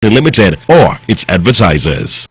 Limited or its advertisers.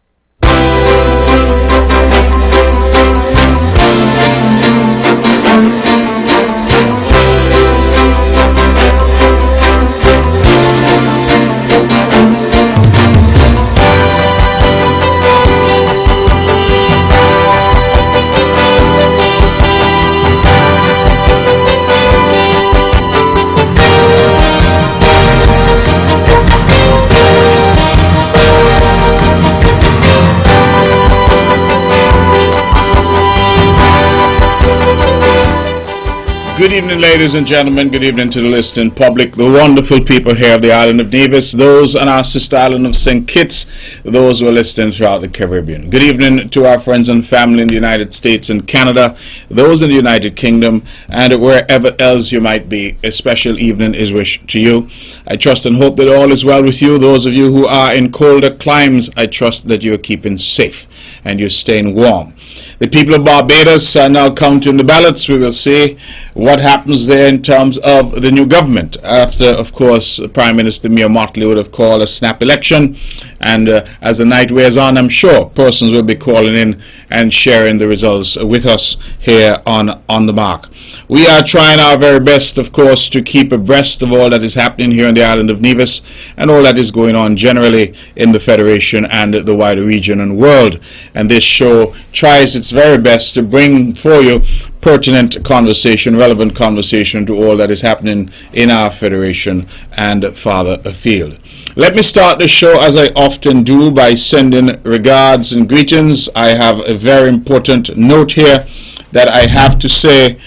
Good evening, ladies and gentlemen. Good evening to the listening public, the wonderful people here of the island of Nevis, those on our sister island of St. Kitts, those who are listening throughout the Caribbean. Good evening to our friends and family in the United States and Canada, those in the United Kingdom, and wherever else you might be. A special evening is wished to you. I trust and hope that all is well with you. Those of you who are in colder climes, I trust that you are keeping safe and you're staying warm. The people of Barbados are now counting the ballots. We will see what happens there in terms of the new government after, of course, Prime Minister Mia Mottley would have called a snap election. And as the night wears on, I'm sure persons will be calling in and sharing the results with us here on the Mark. We are trying our very best, of course, to keep abreast of all that is happening here on the island of Nevis and all that is going on generally in the Federation and the wider region and world. And this show tries its very best to bring for you pertinent conversation, relevant conversation to all that is happening in our Federation and farther afield. Let me start the show, as I often do, by sending regards and greetings. I have a very important note here that I have to say.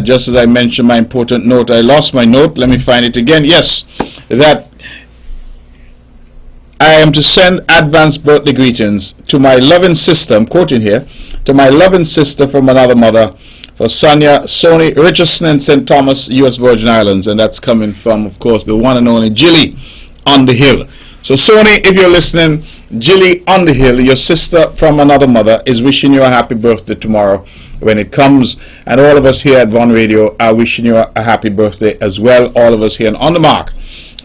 Just as I mentioned my important note, I lost my note. Let me find it again. Yes, that I am to send advanced birthday greetings to my loving sister, I'm quoting here, to my loving sister from another mother, for Sonia, Sony, Richardson, and St. Thomas, U.S. Virgin Islands. And that's coming from, of course, the one and only Jilly on the hill. So, Sony, if you're listening, Jilly on the hill, your sister from another mother, is wishing you a happy birthday tomorrow when it comes. And all of us here at Von Radio are wishing you a happy birthday as well. All of us here on the Mark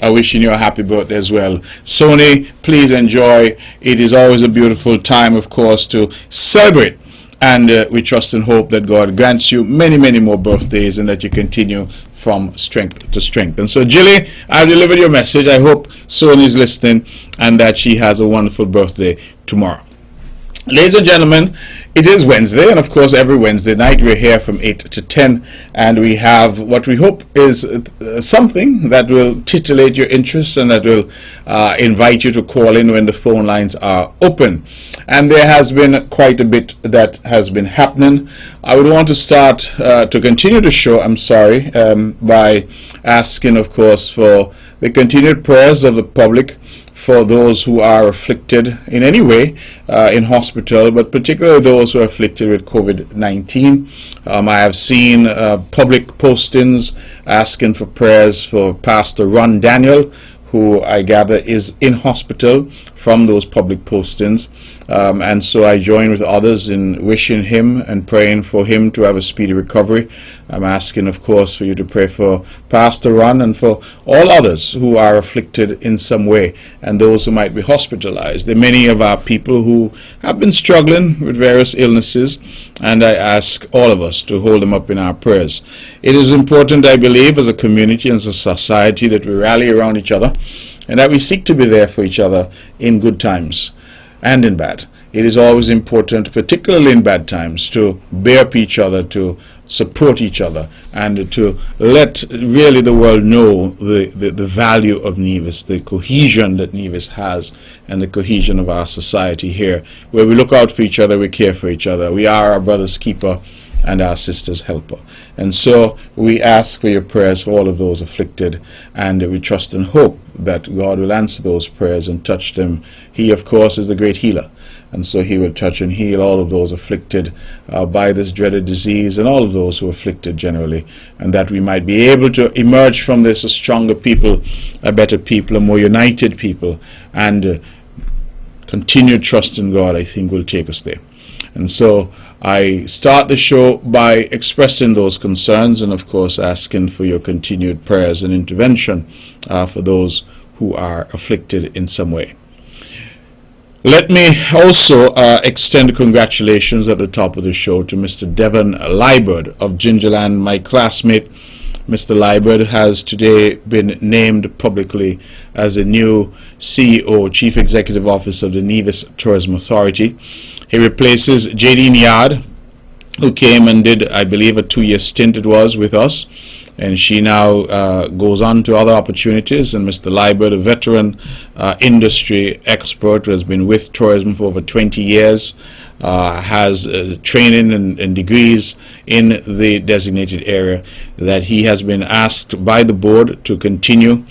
are wishing you a happy birthday as well. Sony, please enjoy. It is always a beautiful time, of course, to celebrate. And we trust and hope that God grants you many, many more birthdays and that you continue from strength to strength. And so, Jilly, I've delivered your message. I hope Sony is listening and that she has a wonderful birthday tomorrow. Ladies and gentlemen, it is Wednesday, and of course every Wednesday night we're here from 8 to 10, and we have what we hope is something that will titillate your interest and that will invite you to call in when the phone lines are open. And there has been quite a bit that has been happening. I would want to start to continue the show, by asking, of course, for the continued prayers of the public for those who are afflicted in any way in hospital, but particularly those who are afflicted with COVID-19. I have seen public postings asking for prayers for Pastor Ron Daniel, who I gather is in hospital from those public postings. And so I join with others in wishing him and praying for him to have a speedy recovery. I'm asking, of course, for you to pray for Pastor Ron and for all others who are afflicted in some way and those who might be hospitalized. There are many of our people who have been struggling with various illnesses, and I ask all of us to hold them up in our prayers. It is important, I believe, as a community and as a society that we rally around each other and that we seek to be there for each other in good times and in bad. It is always important, particularly in bad times, to bear up each other, to support each other, and to let really the world know the value of Nevis, the cohesion that Nevis has, and the cohesion of our society here, where we look out for each other, we care for each other. We are our brother's keeper and our sister's helper. And so we ask for your prayers for all of those afflicted, and we trust and hope that God will answer those prayers and touch them. He, of course, is the great healer, and so he will touch and heal all of those afflicted by this dreaded disease, and all of those who are afflicted generally, and that we might be able to emerge from this a stronger people, a better people, a more united people, and continued trust in God, I think, will take us there. And so I start the show by expressing those concerns and, of course, asking for your continued prayers and intervention for those who are afflicted in some way. Let me also extend congratulations at the top of the show to Mr. Devon Liebert of Gingerland, my classmate. Mr. Liebert has today been named publicly as a new CEO, Chief Executive Officer of the Nevis Tourism Authority. He replaces J.D. Niad, who came and did, I believe, a 2-year stint it was with us. And she now goes on to other opportunities. And Mr. Liebert, a veteran industry expert who has been with tourism for over 20 years, has training and degrees in the designated area, that he has been asked by the board to continue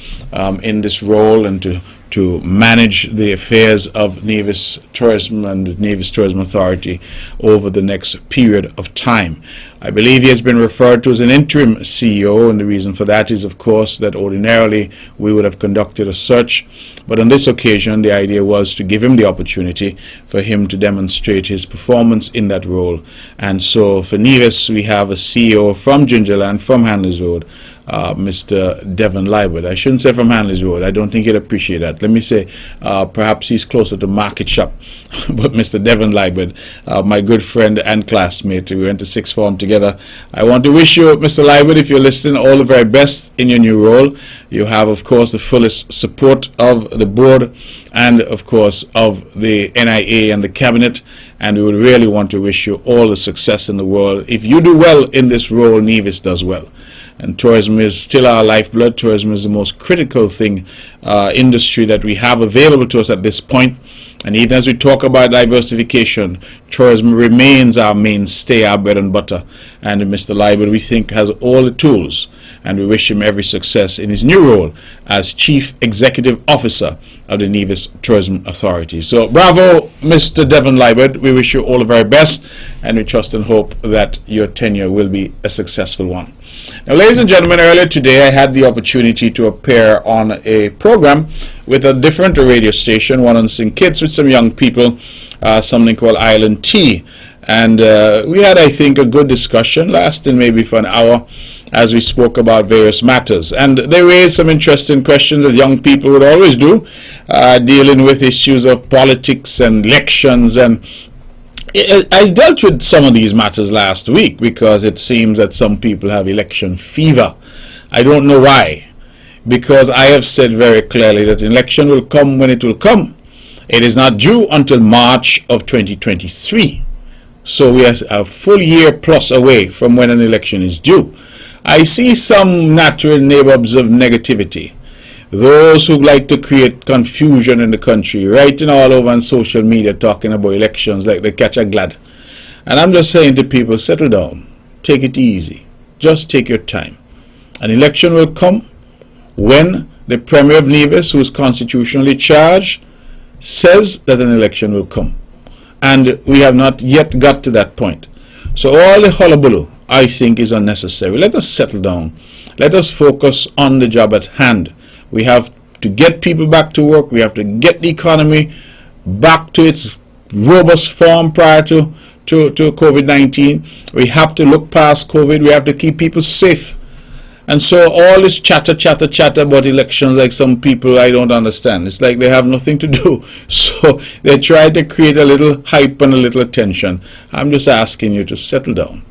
in this role and to manage the affairs of Nevis Tourism and Nevis Tourism Authority over the next period of time. I believe he has been referred to as an interim CEO, and the reason for that is, of course, that ordinarily we would have conducted a search, but on this occasion the idea was to give him the opportunity for him to demonstrate his performance in that role. And so for Nevis, we have a CEO from Gingerland, from Hanley's Road, Mr. Devon Liebert. I shouldn't say from Hanley's Road. I don't think he'd appreciate that. Let me say perhaps he's closer to Market Shop. But Mr. Devon Liebert, my good friend and classmate, we went to sixth form together. I want to wish you, Mr. Liebert, if you're listening, all the very best in your new role. You have, of course, the fullest support of the board and, of course, of the NIA and the cabinet. And we would really want to wish you all the success in the world. If you do well in this role, Nevis does well. And tourism is still our lifeblood. Tourism is the most critical thing, industry that we have available to us at this point. And even as we talk about diversification, tourism remains our mainstay, our bread and butter. And Mr. Liebert, we think, has all the tools. And we wish him every success in his new role as Chief Executive Officer of the Nevis Tourism Authority. So bravo, Mr. Devon Liebert. We wish you all the very best, and we trust and hope that your tenure will be a successful one. Now, ladies and gentlemen, earlier today I had the opportunity to appear on a program with a different radio station, one on St. Kitts, with some young people, something called Island Tea. And we had, I think, a good discussion, lasting maybe for an hour, as we spoke about various matters. And they raised some interesting questions, as young people would always do, dealing with issues of politics and elections. And I dealt with some of these matters last week because it seems that some people have election fever. I don't know why, because I have said very clearly that an election will come when it will come. It is not due until March of 2023. So we are a full year plus away from when an election is due. I see some natural neighbors of negativity, those who like to create confusion in the country, writing all over on social media talking about elections like they catch a glad. And I'm just saying to people, settle down, take it easy, just take your time. An election will come when the Premier of Nevis, who is constitutionally charged, says that an election will come. And we have not yet got to that point. So all the hullabaloo, I think, is unnecessary. Let us settle down. Let us focus on the job at hand. We have to get people back to work. We have to get the economy back to its robust form prior to COVID-19. We have to look past COVID. We have to keep people safe. And so all this chatter about elections, like some people, I don't understand. It's like they have nothing to do. So they try to create a little hype and a little attention. I'm just asking you to settle down.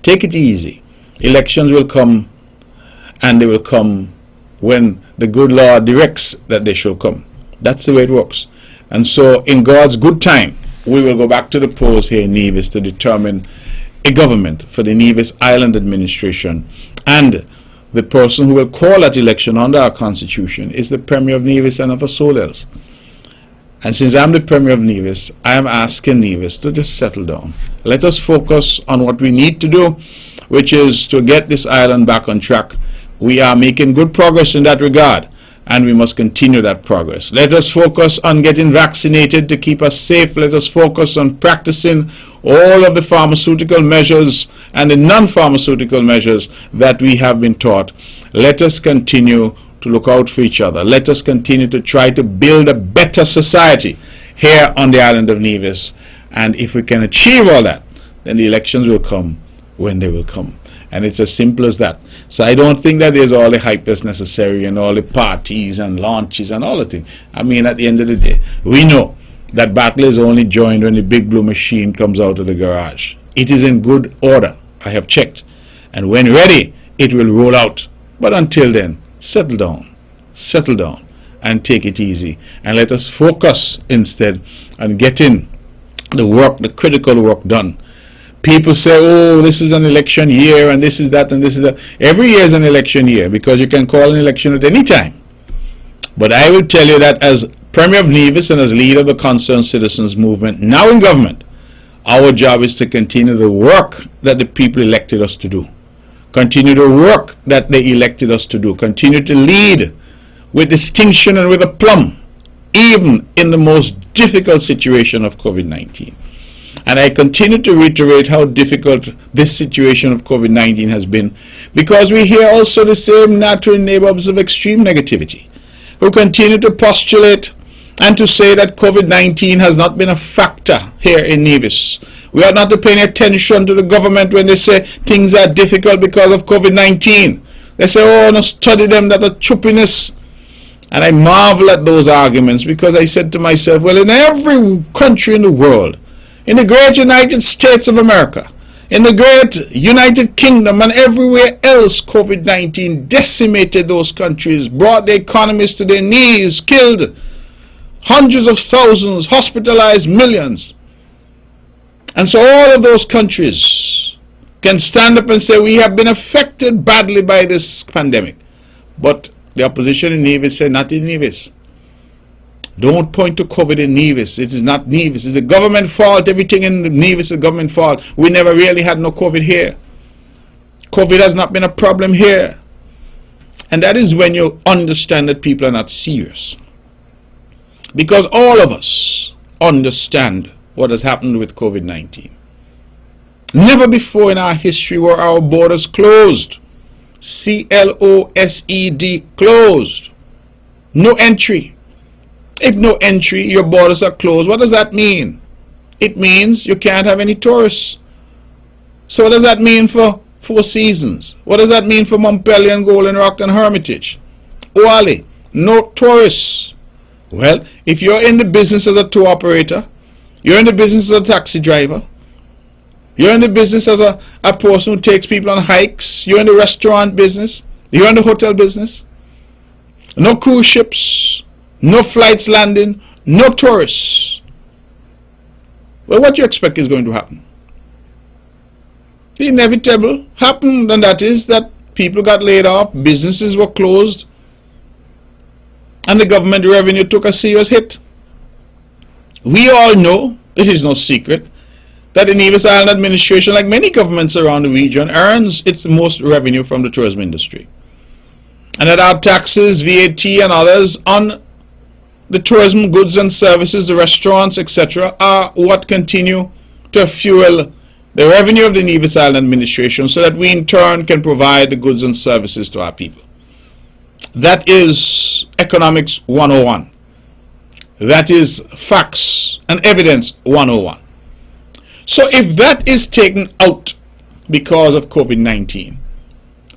Take it easy. Elections will come, and they will come when the good Lord directs that they shall come. That's the way it works. And so in God's good time, we will go back to the polls here in Nevis to determine a government for the Nevis Island Administration. And the person who will call that election under our Constitution is the Premier of Nevis and not a soul else. And since I'm the Premier of Nevis, I am asking Nevis to just settle down. Let us focus on what we need to do, which is to get this island back on track. We are making good progress in that regard, and we must continue that progress. Let us focus on getting vaccinated to keep us safe. Let us focus on practicing all of the pharmaceutical measures and the non-pharmaceutical measures that we have been taught. Let us continue to look out for each other. Let us continue to try to build a better society here on the island of Nevis. And if we can achieve all that, then the elections will come when they will come. And it's as simple as that. So I don't think that there's all the hype that's necessary and all the parties and launches and all the things. I mean, at the end of the day, we know that battle is only joined when the big blue machine comes out of the garage. It is in good order. I have checked. And when ready, it will roll out. But until then, settle down, and take it easy. And let us focus instead on getting the work, the critical work done. People say, oh, this is an election year, and this is that, and this is that. Every year is an election year, because you can call an election at any time. But I will tell you that as Premier of Nevis and as leader of the Concerned Citizens Movement, now in government, our job is to continue the work that the people elected us to do. Continue the work that they elected us to do. Continue to lead with distinction and with aplomb, even in the most difficult situation of COVID-19. And I continue to reiterate how difficult this situation of COVID-19 has been, because we hear also the same natural neighbors of extreme negativity who continue to postulate and to say that COVID-19 has not been a factor here in Nevis. We are not to pay any attention to the government when they say things are difficult because of COVID-19. They say, oh, no, study them, that are choppiness. And I marvel at those arguments, because I said to myself, well, in every country in the world, in the great United States of America, in the great United Kingdom, and everywhere else, COVID-19 decimated those countries, brought the economies to their knees, killed hundreds of thousands, hospitalized millions. And so all of those countries can stand up and say, we have been affected badly by this pandemic. But the opposition in Nevis said, not in Nevis. Don't point to COVID in Nevis. It is not Nevis. It's a government fault. Everything in Nevis is a government fault. We never really had no COVID here. COVID has not been a problem here. And that is when you understand that people are not serious. Because all of us understand what has happened with COVID-19. Never before in our history were our borders closed. C-L-O-S-E-D, closed. No entry. If no entry, your borders are closed. What does that mean? It means you can't have any tourists. So what does that mean for Four Seasons? What does that mean for Montpellier and Golden Rock and Hermitage? Oale, no tourists. Well, if you're in the business as a tour operator, you're in the business as a taxi driver, you're in the business as a person who takes people on hikes, you're in the restaurant business, you're in the hotel business, no cruise ships, no flights landing, no tourists. Well, what do you expect is going to happen? The inevitable happened, and that is that people got laid off, businesses were closed, and the government revenue took a serious hit. We all know, this is no secret, that the Nevis Island administration, like many governments around the region, earns its most revenue from the tourism industry. And that our taxes, VAT and others on the tourism goods and services, the restaurants, etc., are what continue to fuel the revenue of the Nevis Island administration, so that we in turn can provide the goods and services to our people. That is economics 101. That is facts and evidence 101. So if that is taken out because of COVID-19,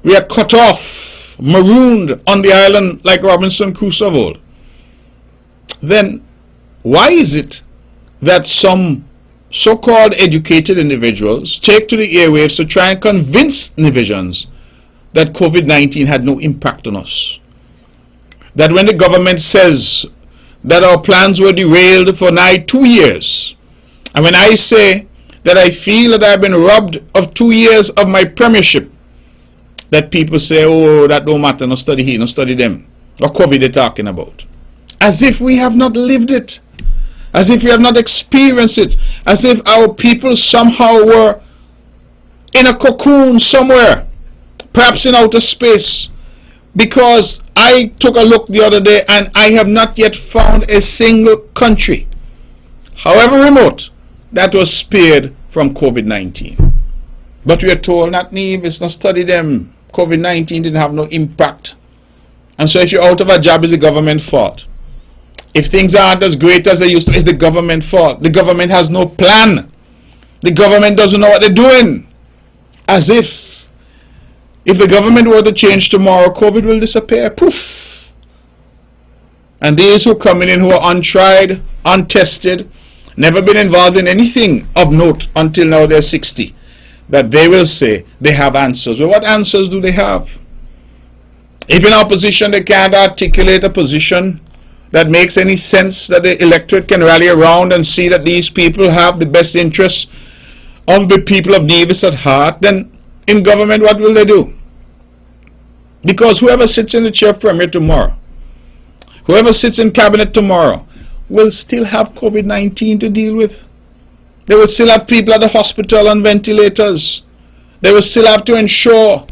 we are cut off, marooned on the island like Robinson Crusoe of old, then why is it that some so-called educated individuals take to the airwaves to try and convince Nevisians that COVID-19 had no impact on us? That when the government says that our plans were derailed for nigh 2 years, and when I say that I feel that I've been robbed of 2 years of my premiership, that people say, oh, that don't matter, no study here, no study them, or COVID they're talking about. As if we have not lived it, as if we have not experienced it, as if our people somehow were in a cocoon somewhere, perhaps in outer space. Because I took a look the other day and I have not yet found a single country, however remote, that was spared from COVID-19. But we are told not Nevis, not study them. COVID-19 didn't have no impact. And so if you're out of a job, it's the government fault. If things aren't as great as they used to, it's the government fault. The government has no plan. The government doesn't know what they're doing. As if If the government were to change tomorrow, COVID will disappear. Poof. And these who come in who are untried, untested, never been involved in anything of note until now they're 60, that they will say they have answers. Well, what answers do they have? If in opposition they can't articulate a position that makes any sense, that the electorate can rally around and see that these people have the best interests of the people of Nevis at heart, then in government what will they do? Because whoever sits in the chair of Premier tomorrow, whoever sits in cabinet tomorrow, will still have COVID-19 to deal with. They will still have people at the hospital on ventilators. They will still have to ensure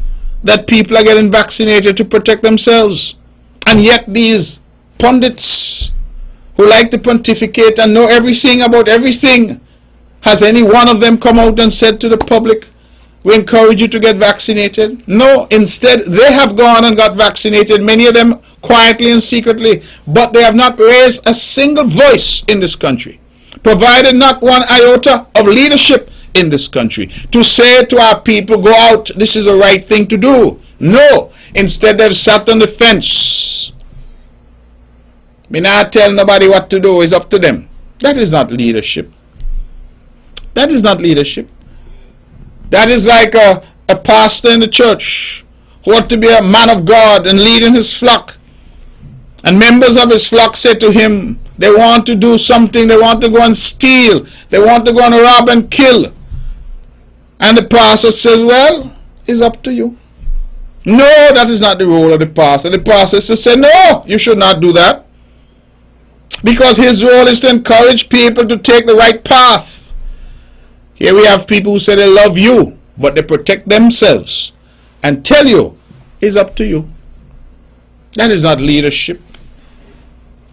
that people are getting vaccinated to protect themselves. And yet these pundits who like to pontificate and know everything about everything, has any one of them come out and said to the public, we encourage you to get vaccinated? No, instead they have gone and got vaccinated, many of them quietly and secretly, but they have not raised a single voice in this country, provided not one iota of leadership in this country to say to our people, go out, this is the right thing to do. No, instead they've sat on the fence. Me not tell nobody what to do, it's up to them. That is not leadership. That is not leadership. That is like a pastor in the church who ought to be a man of God and leading his flock. And members of his flock say to him, they want to do something, they want to go and steal, they want to go and rob and kill. And the pastor says, well, it's up to you. No, that is not the role of the pastor. The pastor is to say, no, you should not do that. Because his role is to encourage people to take the right path. Here we have people who say they love you, but they protect themselves and tell you, it's up to you. That is not leadership.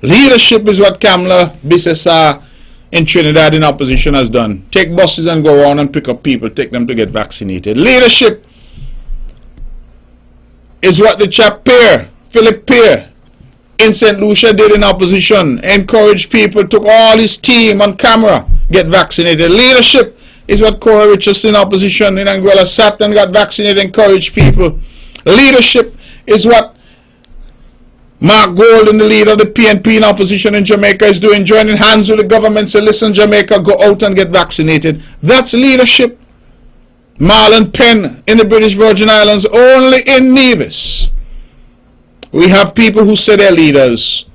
Leadership is what Kamala Bissesa in Trinidad in opposition has done. Take buses and go around and pick up people, take them to get vaccinated. Leadership is what the chap Pear, Philip Pear, in St. Lucia did in opposition. Encouraged people, took all his team on camera, get vaccinated. Leadership is what Cora Richardson in opposition in Anguilla sat and got vaccinated, encouraged people. Leadership is what Mark Golden, the leader of the PNP in opposition in Jamaica, is doing, joining hands with the government, say, listen, Jamaica, go out and get vaccinated. That's leadership. Marlon Penn in the British Virgin Islands, only in Nevis. We have people who say they're leaders,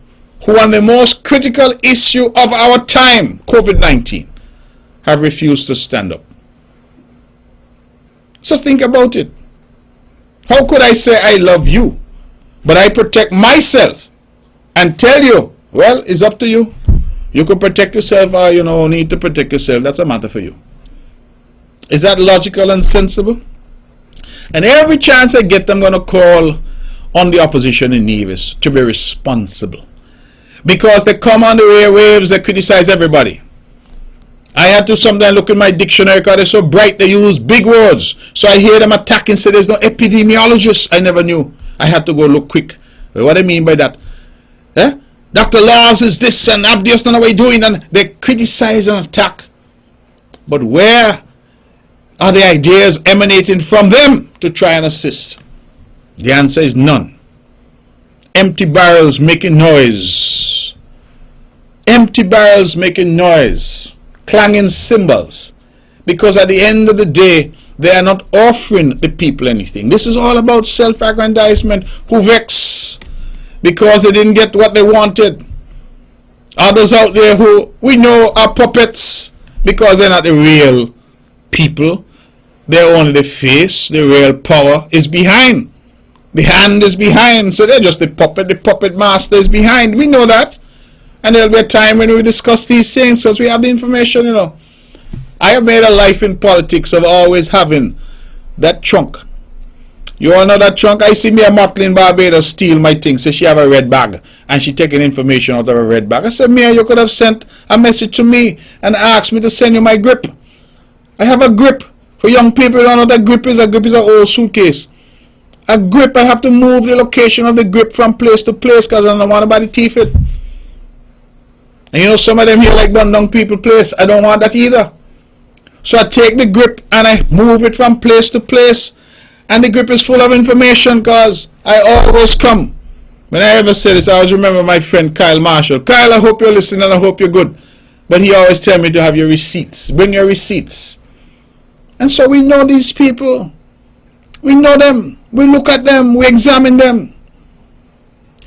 who on the most critical issue of our time, COVID-19, have refused to stand up. So think about it. How could I say I love you, but I protect myself and tell you, well, it's up to you. You could protect yourself or, need to protect yourself. That's a matter for you. Is that logical and sensible? And every chance I get, I'm going to call on the opposition in Nevis to be responsible. Because they come on the airwaves, they criticize everybody. I had to sometimes look in my dictionary because they're so bright, they use big words. So I hear them attacking, say there's no epidemiologist. I never knew. I had to go look quick. What do I mean by that? Dr. Laws is this and Abdius don't know what he's doing, and they criticize and attack. But where are the ideas emanating from them to try and assist? The answer is none. Empty barrels making noise. Empty barrels making noise. Clanging cymbals, because at the end of the day they are not offering the people anything. This is all about self-aggrandizement, who vex because they didn't get what they wanted. Others out there who we know are puppets because they're not the real people. They're only the face. The real power is behind. The hand is behind, so they're just the puppet master is behind. We know that. And there'll be a time when we discuss these things because we have the information, I have made a life in politics of always having that trunk. You all know that trunk? I see me a Motley in Barbados steal my things. So she have a red bag and she taking information out of a red bag. I said, Mia, you could have sent a message to me and asked me to send you my grip. I have a grip. For young people, you don't know what a grip is. A grip is an old suitcase. A grip, I have to move the location of the grip from place to place because I don't want nobody to thief it. And some of them here like Bundong people place. I don't want that either. So I take the grip and I move it from place to place. And the grip is full of information because I always come. When I ever say this, I always remember my friend Kyle Marshall. Kyle, I hope you're listening and I hope you're good. But he always tell me to have your receipts. Bring your receipts. And so we know these people. We know them. We look at them. We examine them.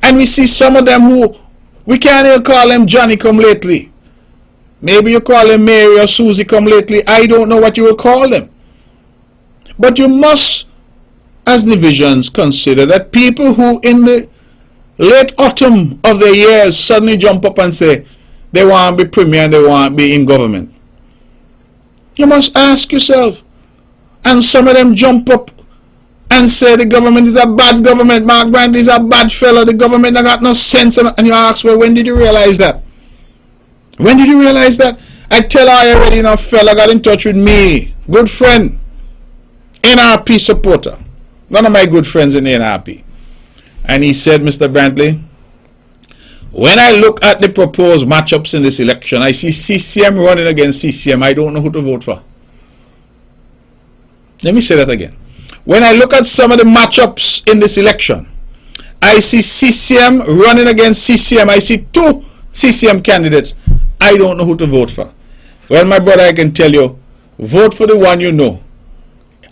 And we see some of them who we can't even call them Johnny come lately. Maybe you call them Mary or Susie come lately. I don't know what you will call them. But you must, as Nivisions, consider that people who in the late autumn of their years suddenly jump up and say they want to be premier and they want to be in government. You must ask yourself. And some of them jump up and say the government is a bad government. Mark Brantley is a bad fellow. The government got no sense. And you ask, well, when did you realize that? When did you realize that? I tell I already, a fella got in touch with me. Good friend. NRP supporter. One of my good friends in the NRP. And he said, Mr. Brantley, when I look at the proposed matchups in this election, I see CCM running against CCM. I don't know who to vote for. Let me say that again. When I look at some of the matchups in this election, I see CCM running against CCM. I see two CCM candidates. I don't know who to vote for. Well, my brother, I can tell you, vote for the one you know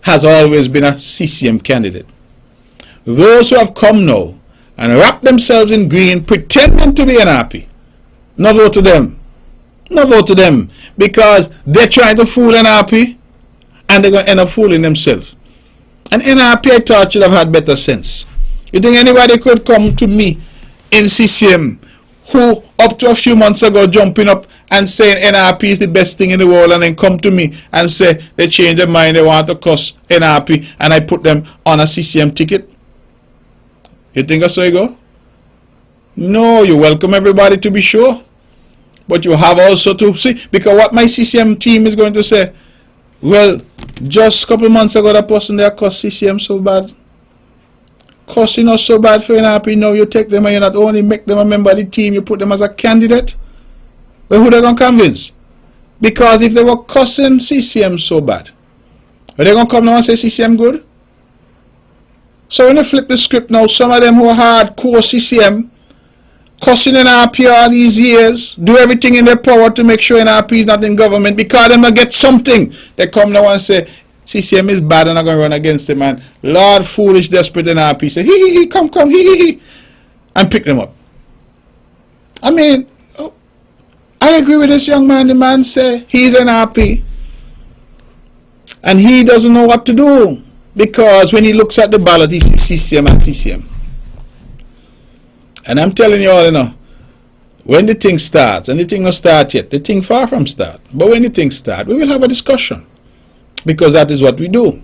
has always been a CCM candidate. Those who have come now and wrap themselves in green pretending to be NRP, no vote to them. No vote to them because they're trying to fool NRP and they're going to end up fooling themselves. And NRP, I thought, should have had better sense. You think anybody could come to me in CCM who up to a few months ago jumping up and saying NRP is the best thing in the world and then come to me and say they change their mind, they want to cuss NRP and I put them on a CCM ticket? You think that's how you go? No, you welcome everybody to be sure. But you have also to see, because what my CCM team is going to say, well, just a couple months ago that person there cussed CCM so bad. Cussing us so bad for NRP, now you take them and you not only make them a member of the team, you put them as a candidate. Well, who they going to convince? Because if they were cussing CCM so bad, are they going to come now and say CCM good? So when you flip the script now, some of them who are hardcore CCM, cussing NRP all these years, do everything in their power to make sure NRP is not in government because they might get something. They come now and say, CCM is bad and I'm going to run against them. And Lord, foolish, desperate NRP say, hee, come, hee, and pick them up. I mean, I agree with this young man. The man say he's NRP and he doesn't know what to do because when he looks at the ballot, he sees CCM and CCM. And I'm telling you all, when the thing starts, and the thing not start yet, the thing far from start, but when the thing start, we will have a discussion. Because that is what we do.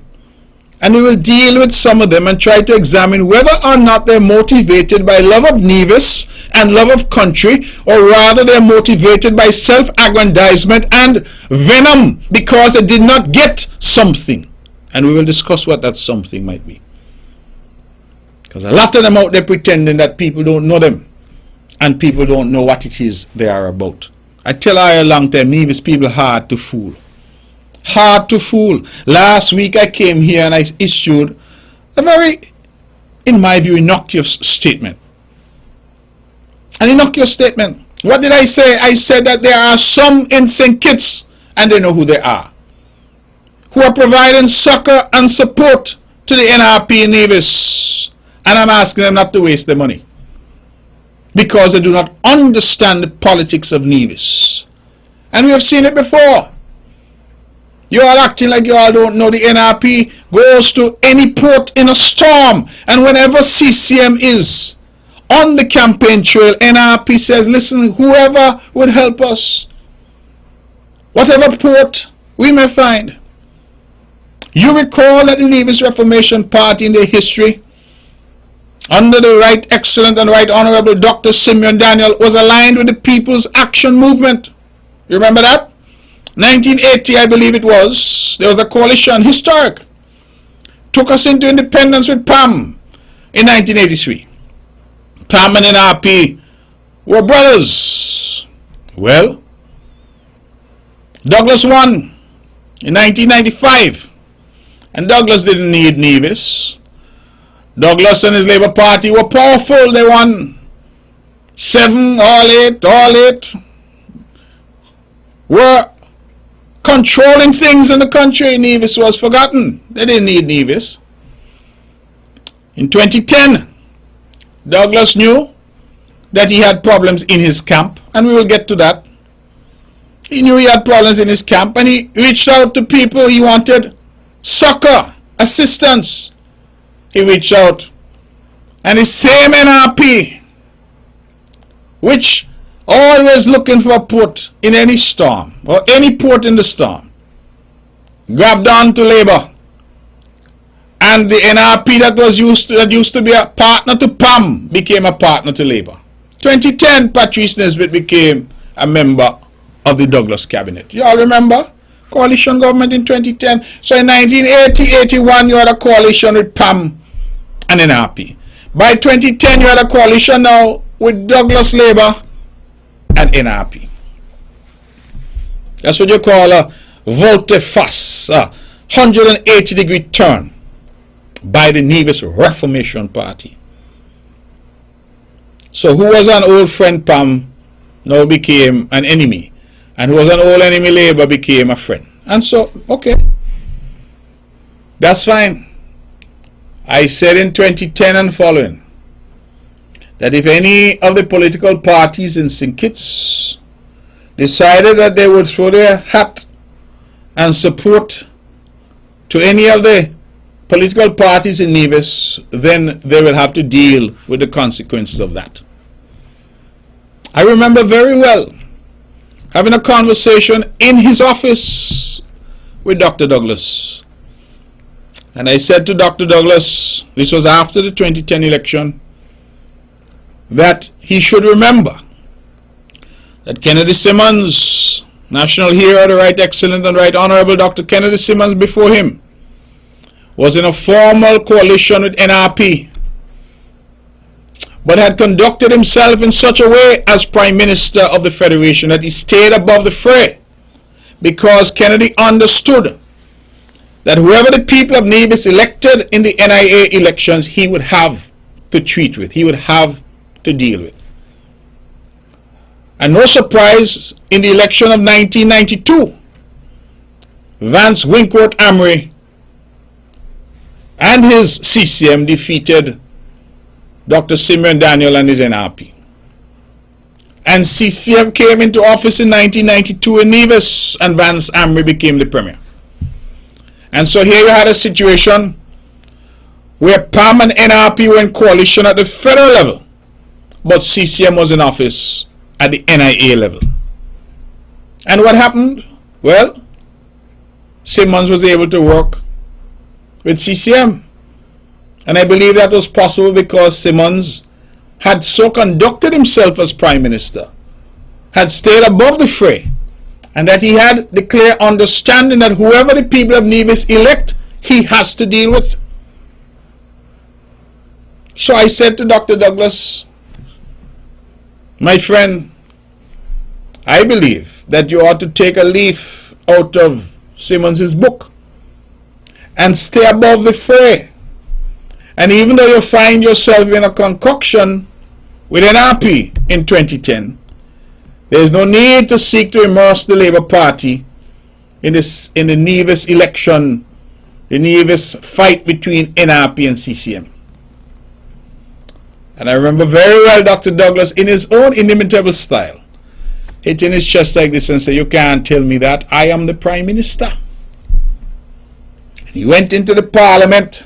And we will deal with some of them and try to examine whether or not they're motivated by love of Nevis and love of country, or rather they're motivated by self-aggrandizement and venom because they did not get something. And we will discuss what that something might be. Because a lot of them out there pretending that people don't know them and people don't know what it is they are about. I tell you a long time, Nevis people hard to fool. Hard to fool. Last week I came here and I issued a very, in my view, innocuous statement. An innocuous statement. What did I say? I said that there are some in St. Kitts, and they know who they are, who are providing succor and support to the NRP in Nevis. And I'm asking them not to waste their money because they do not understand the politics of Nevis. And we have seen it before. You all acting like you all don't know the NRP goes to any port in a storm. And whenever CCM is on the campaign trail, NRP says, listen, whoever would help us, whatever port we may find. You recall that the Nevis Reformation Party in their history, under the Right Excellent and Right Honorable Dr. Simeon Daniel, was aligned with the People's Action Movement. You remember that? 1980, I believe it was. There was a coalition, historic. Took us into independence with PAM in 1983. PAM and NRP were brothers. Well, Douglas won in 1995. And Douglas didn't need Nevis. Douglas and his Labour Party were powerful. They won 7, all 8, were controlling things in the country. Nevis was forgotten. They didn't need Nevis. In 2010, Douglas knew that he had problems in his camp, and we will get to that. He knew he had problems in his camp, and he reached out to people. He wanted succor, assistance. He reached out, and the same NRP, which always looking for a port in any storm, or any port in the storm, grabbed on to Labour. And the NRP that used to be a partner to PAM became a partner to Labour. 2010, Patrice Nesbitt became a member of the Douglas cabinet. You all remember? Coalition government in 2010. So in 1980-81, you had a coalition with PAM and NRP. By 2010, you had a coalition now with Douglas Labour and NRP. That's what you call a volte-face, a 180-degree turn by the Nevis Reformation Party. So who was an old friend PAM now became an enemy, and who was an old enemy Labour became a friend. And so, okay, that's fine. I said in 2010 and following that if any of the political parties in St. Kitts decided that they would throw their hat and support to any of the political parties in Nevis, then they will have to deal with the consequences of that. I remember very well having a conversation in his office with Dr. Douglas. And I said to Dr. Douglas, this was after the 2010 election, that he should remember that Kennedy Simmons, national hero, the Right Excellent and Right Honorable Dr. Kennedy Simmons before him, was in a formal coalition with NRP, but had conducted himself in such a way as Prime Minister of the Federation that he stayed above the fray, because Kennedy understood that whoever the people of Nevis elected in the NIA elections, he would have to treat with, he would have to deal with. And no surprise, in the election of 1992, Vance Winkworth Amory and his CCM defeated Dr. Simeon Daniel and his NRP. And CCM came into office in 1992 in Nevis, and Vance Amory became the premier. And so here you had a situation where PAM and NRP were in coalition at the federal level, but CCM was in office at the NIA level. And what happened? Well, Simmons was able to work with CCM. And I believe that was possible because Simmons had so conducted himself as Prime Minister, had stayed above the fray, and that he had the clear understanding that whoever the people of Nevis elect, he has to deal with. So I said to Dr. Douglas, my friend, I believe that you ought to take a leaf out of Simmons' book and stay above the fray. And even though you find yourself in a concoction with NRP in 2010, there is no need to seek to immerse the Labour Party in the Nevis election, the Nevis fight between NRP and CCM. And I remember very well Dr. Douglas, in his own inimitable style, hitting his chest like this and say, you can't tell me that, I am the Prime Minister. And he went into the Parliament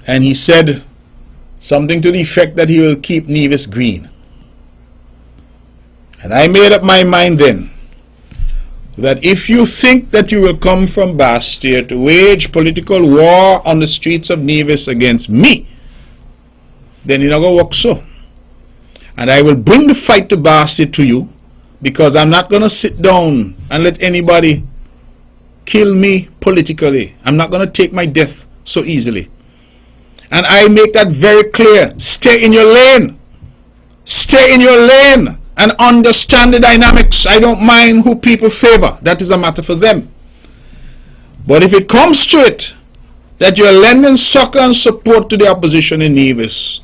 and he said something to the effect that he will keep Nevis green. And I made up my mind then that if you think that you will come from Bastia to wage political war on the streets of Nevis against me, then you're not going to work so. And I will bring the fight to Bastia to you, because I'm not going to sit down and let anybody kill me politically. I'm not going to take my death so easily. And I make that very clear. Stay in your lane. Stay in your lane and understand the dynamics. I don't mind who people favor. That is a matter for them. But if it comes to it, that you are lending succor and support to the opposition in Nevis,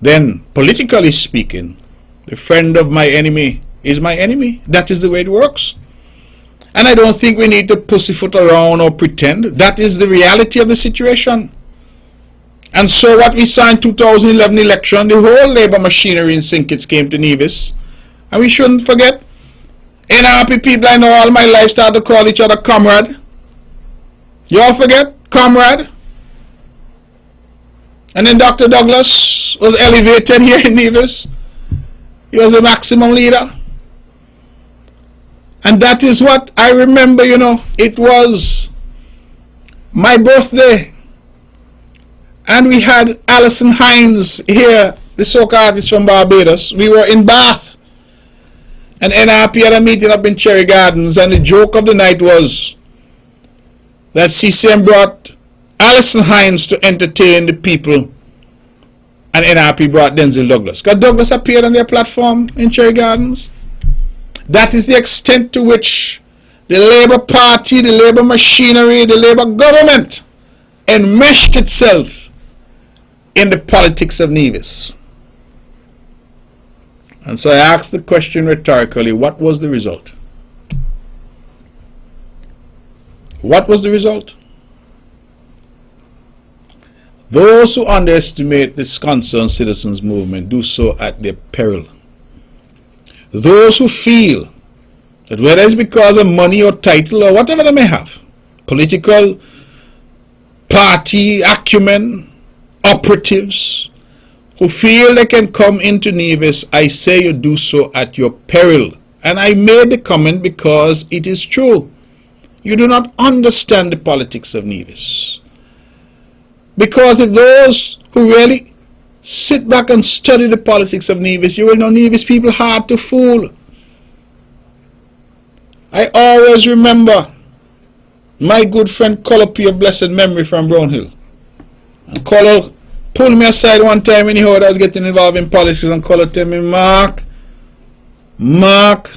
then politically speaking, the friend of my enemy is my enemy. That is the way it works. And I don't think we need to pussyfoot around or pretend. That is the reality of the situation. And so what we saw in 2011 election, the whole labor machinery in St. Kitts came to Nevis. And we shouldn't forget, NRP people I know all my life started to call each other comrade. You all forget? Comrade. And then Dr. Douglas was elevated here in Nevis. He was the maximum leader. And that is what I remember, you know. It was my birthday. And we had Alison Hines here, the soca artist from Barbados. We were in Bath. And NRP had a meeting up in Cherry Gardens. And the joke of the night was that CCM brought Alison Hines to entertain the people. And NRP brought Denzel Douglas. Because Douglas appeared on their platform in Cherry Gardens. That is the extent to which the Labour Party, the Labour machinery, the Labour government enmeshed itself in the politics of Nevis. And so I asked the question rhetorically, what was the result? What was the result? Those who underestimate this concerned citizens movement do so at their peril. Those who feel that whether it's because of money or title or whatever they may have, political, party, acumen, operatives, who feel they can come into Nevis, I say you do so at your peril. And I made the comment because it is true. You do not understand the politics of Nevis. Because if those who really sit back and study the politics of Nevis, you will know Nevis people hard to fool. I always remember my good friend Color of blessed memory from Brownhill. And Color pulled me aside one time when he heard I was getting involved in politics, and Color told me, Mark, I'm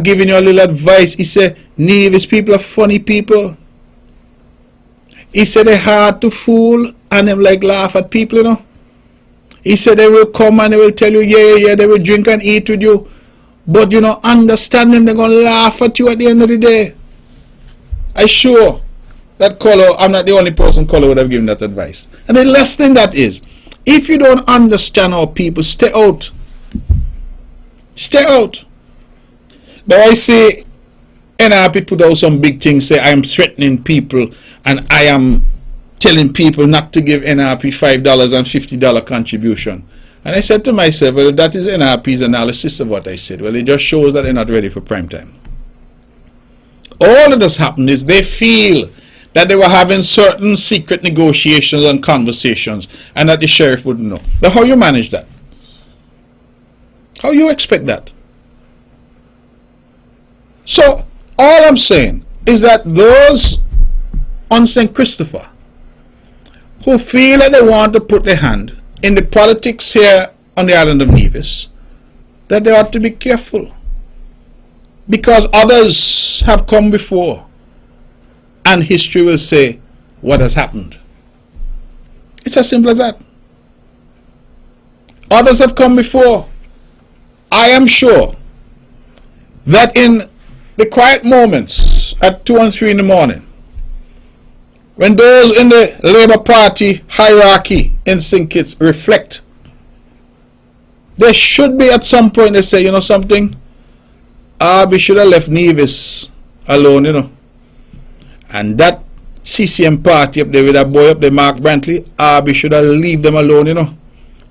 giving you a little advice. He said, Nevis people are funny people. He said they're hard to fool and them like laugh at people, you know. He said they will come and they will tell you, yeah, they will drink and eat with you. But you know, understand them, they're going to laugh at you at the end of the day. I sure that Color, I'm not the only person Color would have given that advice. And the last thing that is, if you don't understand our people, stay out. Stay out. But I say, NRP put out some big things, say I am threatening people and I am telling people not to give NRP $5 and $50 contribution. And I said to myself, well, that is NRP's analysis of what I said. Well, it just shows that they're not ready for prime time. All that has happened is they feel that they were having certain secret negotiations and conversations and that the sheriff wouldn't know. Now, how you manage that? How you expect that? So, all I'm saying is that those on St. Christopher who feel that they want to put their hand in the politics here on the island of Nevis, that they ought to be careful. Because others have come before and history will say what has happened. It's as simple as that. Others have come before. I am sure that in the quiet moments at 2 and 3 in the morning, when those in the Labour Party hierarchy in St. Kitts reflect, there should be at some point they say, you know something, we should have left Nevis alone, you know. And that CCM party up there with that boy up there, Mark Brantley, we should have leave them alone, you know.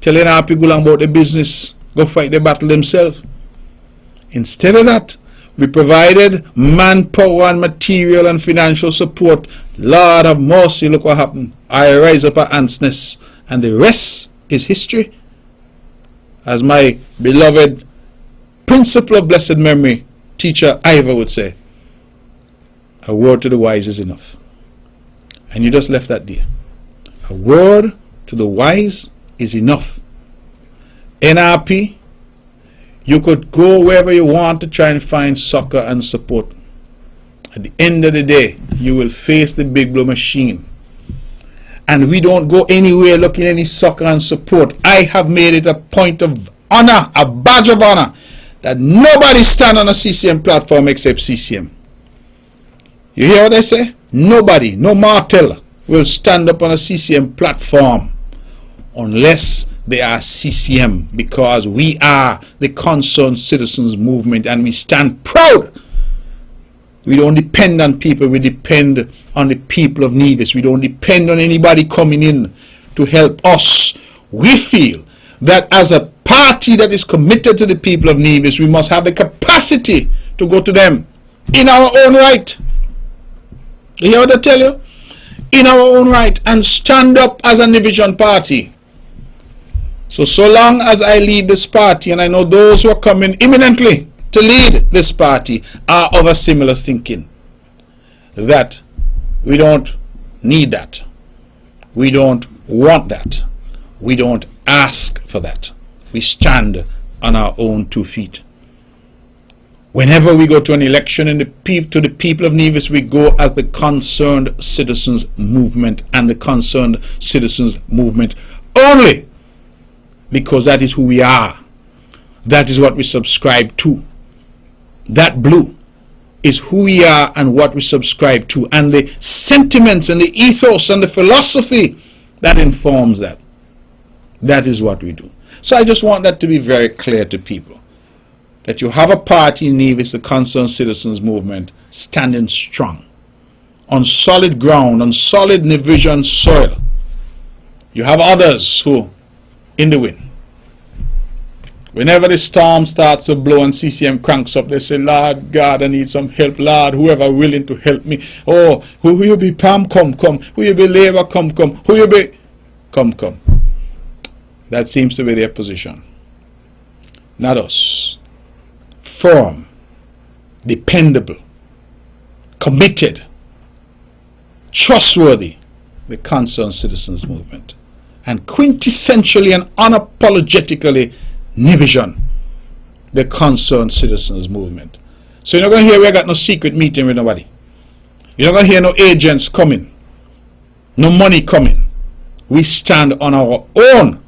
Telling our people about the business, go fight the battle themselves. Instead of that, we provided manpower and material and financial support. Lord have mercy, look what happened. I rise up at ants' nest, and the rest is history. As my beloved principal of blessed memory, teacher Ivor would say, a word to the wise is enough. And you just left that there. A word to the wise is enough. NRP, you could go wherever you want to try and find succor and support. At the end of the day, you will face the big blue machine. And we don't go anywhere looking any succor and support. I have made it a point of honor, a badge of honor, that nobody stand on a CCM platform except CCM. You hear what I say? Nobody, no martel will stand up on a CCM platform unless they are CCM, because we are the Concerned Citizens Movement and we stand proud. We don't depend on people, we depend on the people of Nevis. We don't depend on anybody coming in to help us. We feel that as a party that is committed to the people of Nevis, we must have the capacity to go to them in our own right. You hear what I tell you? In our own right, and stand up as a Nevision party. So long as I lead this party, and I know those who are coming imminently to lead this party are of a similar thinking, that we don't need that, we don't want that, we don't ask for that. We stand on our own 2 feet. Whenever we go to an election to the people of Nevis, we go as the Concerned Citizens Movement, and the Concerned Citizens Movement only, because that is who we are. That is what we subscribe to. That blue is who we are and what we subscribe to, and the sentiments and the ethos and the philosophy that informs that. That is what we do. So I just want that to be very clear to people, that you have a party in Nevis, the Concerned Citizens Movement, standing strong on solid ground, on solid Nevision soil. You have others who in the wind. Whenever the storm starts to blow and CCM cranks up, they say, Lord God, I need some help. Lord, whoever willing to help me. Oh, who you be, Pam, come. Who you be, Labour, come. Who you be, come. That seems to be their position. Not us. Firm, dependable, committed, trustworthy, the Concerned Citizens Movement. And quintessentially and unapologetically Nevision, the Concerned Citizens Movement. So you're not going to hear we got no secret meeting with nobody. You're not going to hear no agents coming, no money coming. We stand on our own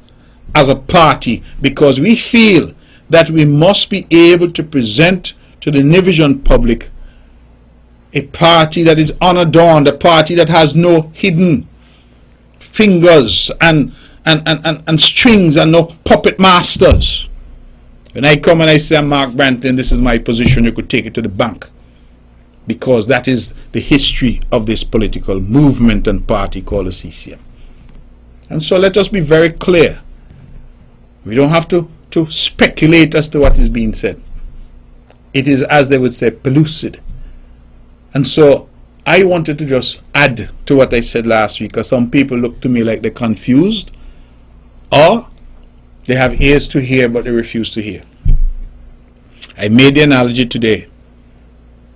as a party because we feel that we must be able to present to the Nevision public a party that is unadorned, a party that has no hidden fingers and strings and no puppet masters. When I come and I say, I'm Mark Brantley and this is my position, you could take it to the bank, because that is the history of this political movement and party called the CCM. And so let us be very clear. We don't have to speculate as to what is being said. It is, as they would say, pellucid. And so I wanted to just add to what I said last week, because some people look to me like they're confused, or they have ears to hear but they refuse to hear. I made the analogy today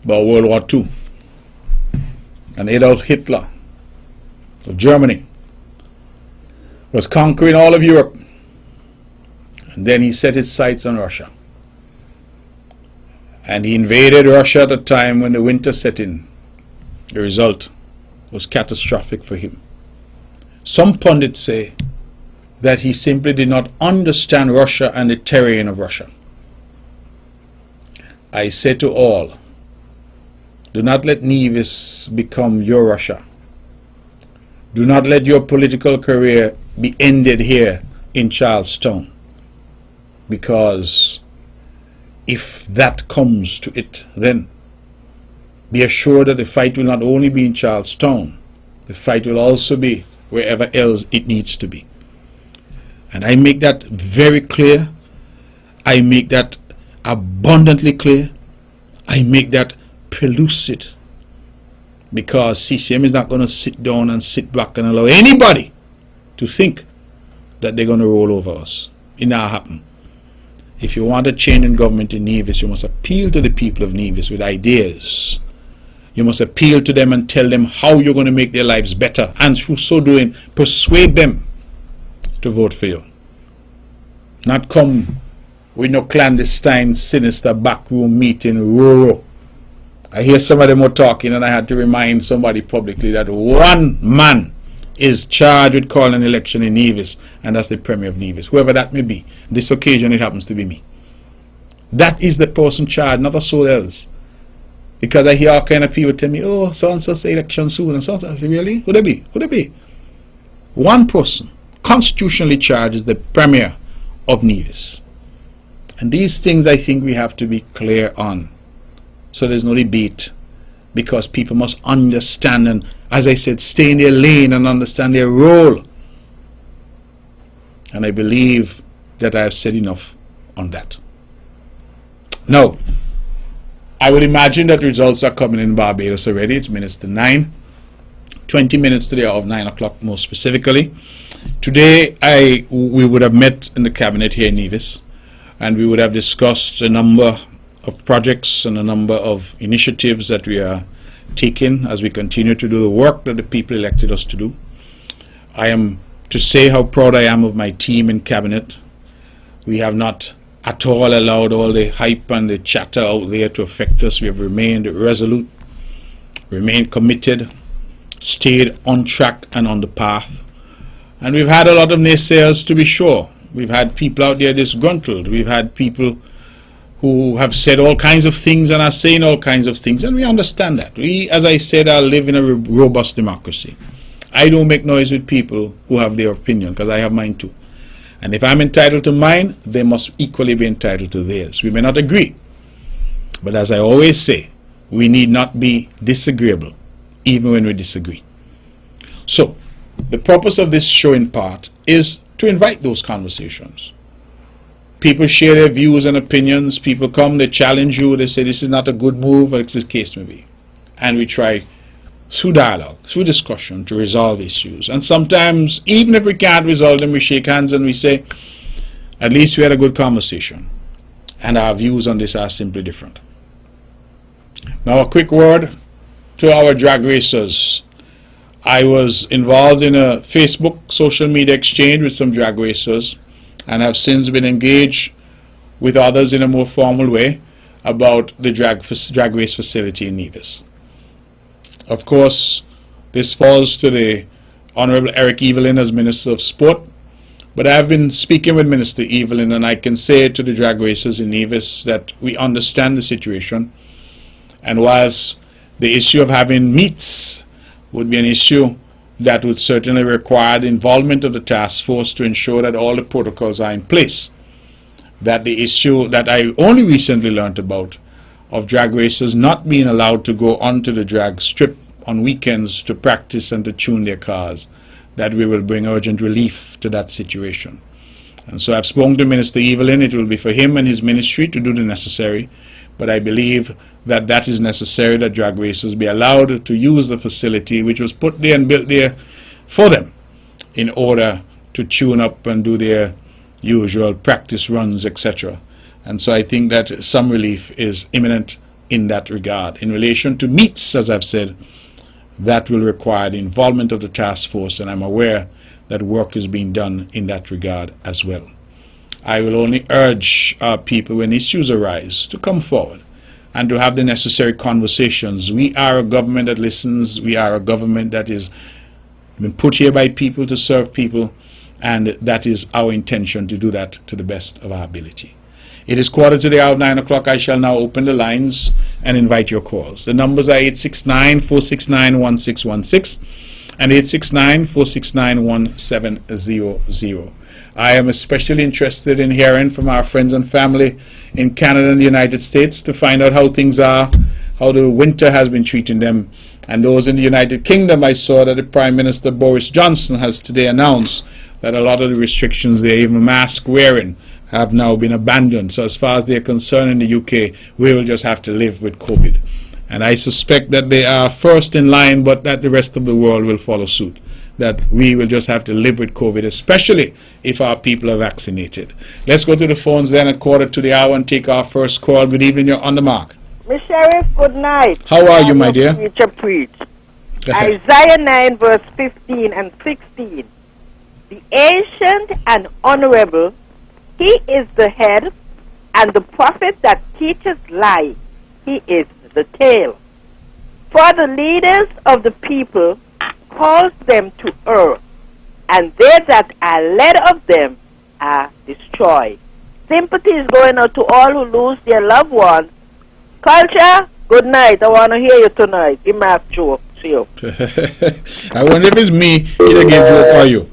about World War II and Adolf Hitler of Germany was conquering all of Europe, and then he set his sights on Russia, and he invaded Russia at a time when the winter set in. The result was catastrophic for him. Some pundits say that he simply did not understand Russia and the terrain of Russia. I say to all, do not let Nevis become your Russia. Do not let your political career be ended here in Charlestown, because if that comes to it, then be assured that the fight will not only be in Charlestown, the fight will also be wherever else it needs to be. And I make that very clear. I make that abundantly clear. I make that pellucid, because CCM is not going to sit down and sit back and allow anybody to think that they're going to roll over us. It not happen. If you want a change in government in Nevis, you must appeal to the people of Nevis with ideas. You must appeal to them and tell them how you're going to make their lives better, and through so doing, persuade them to vote for you. Not come with no clandestine, sinister backroom meeting, rural I hear some of them were talking, and I had to remind somebody publicly that one man is charged with calling an election in Nevis, and that's the Premier of Nevis, whoever that may be. This occasion, it happens to be me. That is the person charged, not a soul else. Because I hear all kind of people tell me, oh, so-and-so say election soon, and so-and-so. I say, really? Who they be? Who they be? One person, constitutionally charged, is the Premier of Nevis. And these things I think we have to be clear on. So there's no debate, because people must understand and, as I said, stay in their lane and understand their role. And I believe that I have said enough on that. Now, I would imagine that results are coming in Barbados already. It's minutes to 9. 20 minutes to the hour of 9 o'clock more specifically. Today, we would have met in the cabinet here in Nevis, and we would have discussed a number of projects and a number of initiatives that we are taking as we continue to do the work that the people elected us to do. I am to say how proud I am of my team in cabinet. We have not at all allowed all the hype and the chatter out there to affect us. We have remained resolute, remained committed, stayed on track and on the path. And we've had a lot of naysayers, to be sure. We've had people out there disgruntled. We've had people who have said all kinds of things and are saying all kinds of things, and we understand that. We, as I said, are live in a robust democracy. I don't make noise with people who have their opinion, because I have mine too. And if I'm entitled to mine, they must equally be entitled to theirs. We may not agree, but as I always say, we need not be disagreeable, even when we disagree. So, the purpose of this show in part is to invite those conversations. People share their views and opinions. People come, they challenge you, they say this is not a good move, or the case may be. And we try, through dialogue, through discussion, to resolve issues. And sometimes, even if we can't resolve them, we shake hands and we say, at least we had a good conversation. And our views on this are simply different. Now, a quick word to our drag racers. I was involved in a Facebook social media exchange with some drag racers, and have since been engaged with others in a more formal way about the drag race facility in Nevis. Of course, this falls to the Honorable Eric Evelyn as Minister of Sport, but I have been speaking with Minister Evelyn, and I can say to the drag racers in Nevis that we understand the situation, and whilst the issue of having meets would be an issue that would certainly require the involvement of the task force to ensure that all the protocols are in place, that the issue that I only recently learned about of drag racers not being allowed to go onto the drag strip on weekends to practice and to tune their cars, that we will bring urgent relief to that situation. And so I've spoken to Minister Evelyn. It will be for him and his ministry to do the necessary, but I believe that that is necessary, that drag racers be allowed to use the facility which was put there and built there for them in order to tune up and do their usual practice runs, etc. And so I think that some relief is imminent in that regard. In relation to meets, as I've said, that will require the involvement of the task force, and I'm aware that work is being done in that regard as well. I will only urge our people, when issues arise, to come forward and to have the necessary conversations. We are a government that listens. We are a government that is been put here by people to serve people, and that is our intention, to do that to the best of our ability. It is quarter to the hour of 9 o'clock. I shall now open the lines and invite your calls. The numbers are 869-469-1616 and 869-469-1700. I am especially interested in hearing from our friends and family in Canada and the United States to find out how things are, how the winter has been treating them. And those in the United Kingdom, I saw that the Prime Minister Boris Johnson has today announced that a lot of the restrictions there, even mask wearing, have now been abandoned. So as far as they're concerned in the UK, we will just have to live with COVID. And I suspect that they are first in line, but that the rest of the world will follow suit. That we will just have to live with COVID, especially if our people are vaccinated. Let's go to the phones then at quarter to the hour and take our first call. Good evening, you're on the mark. Miss Sheriff, good night. How are you, my dear? Preach. Isaiah 9, verse 15 and 16. The ancient and honorable, he is the head, and the prophet that teaches lies, he is the the tail. For the leaders of the people calls them to earth, and they that are led of them are destroyed. Sympathy is going out to all who lose their loved ones. Culture, good night. I want to hear you tonight. Give me a joke. See you. I wonder if it's me either give joke or you.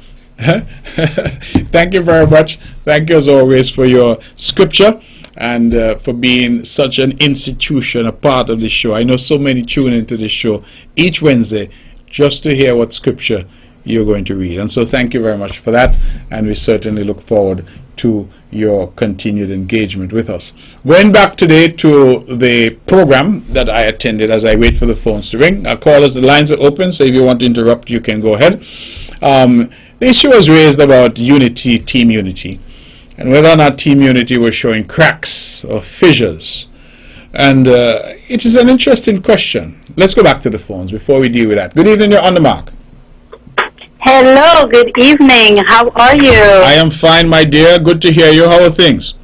Thank you very much. Thank you as always for your scripture and for being such an institution, a part of the show. I know so many tune into the show each Wednesday just to hear what scripture you're going to read. And so thank you very much for that. And we certainly look forward to your continued engagement with us. Going back today to the program that I attended as I wait for the phones to ring. I'll call us. The lines are open, so if you want to interrupt, you can go ahead. The issue was raised about unity, team unity, and whether or not team unity was showing cracks or fissures. And it is an interesting question. Let's go back to the phones before we deal with that. Good evening, you're on the mark. Hello, good evening. How are you? I am fine, my dear. Good to hear you. How are things?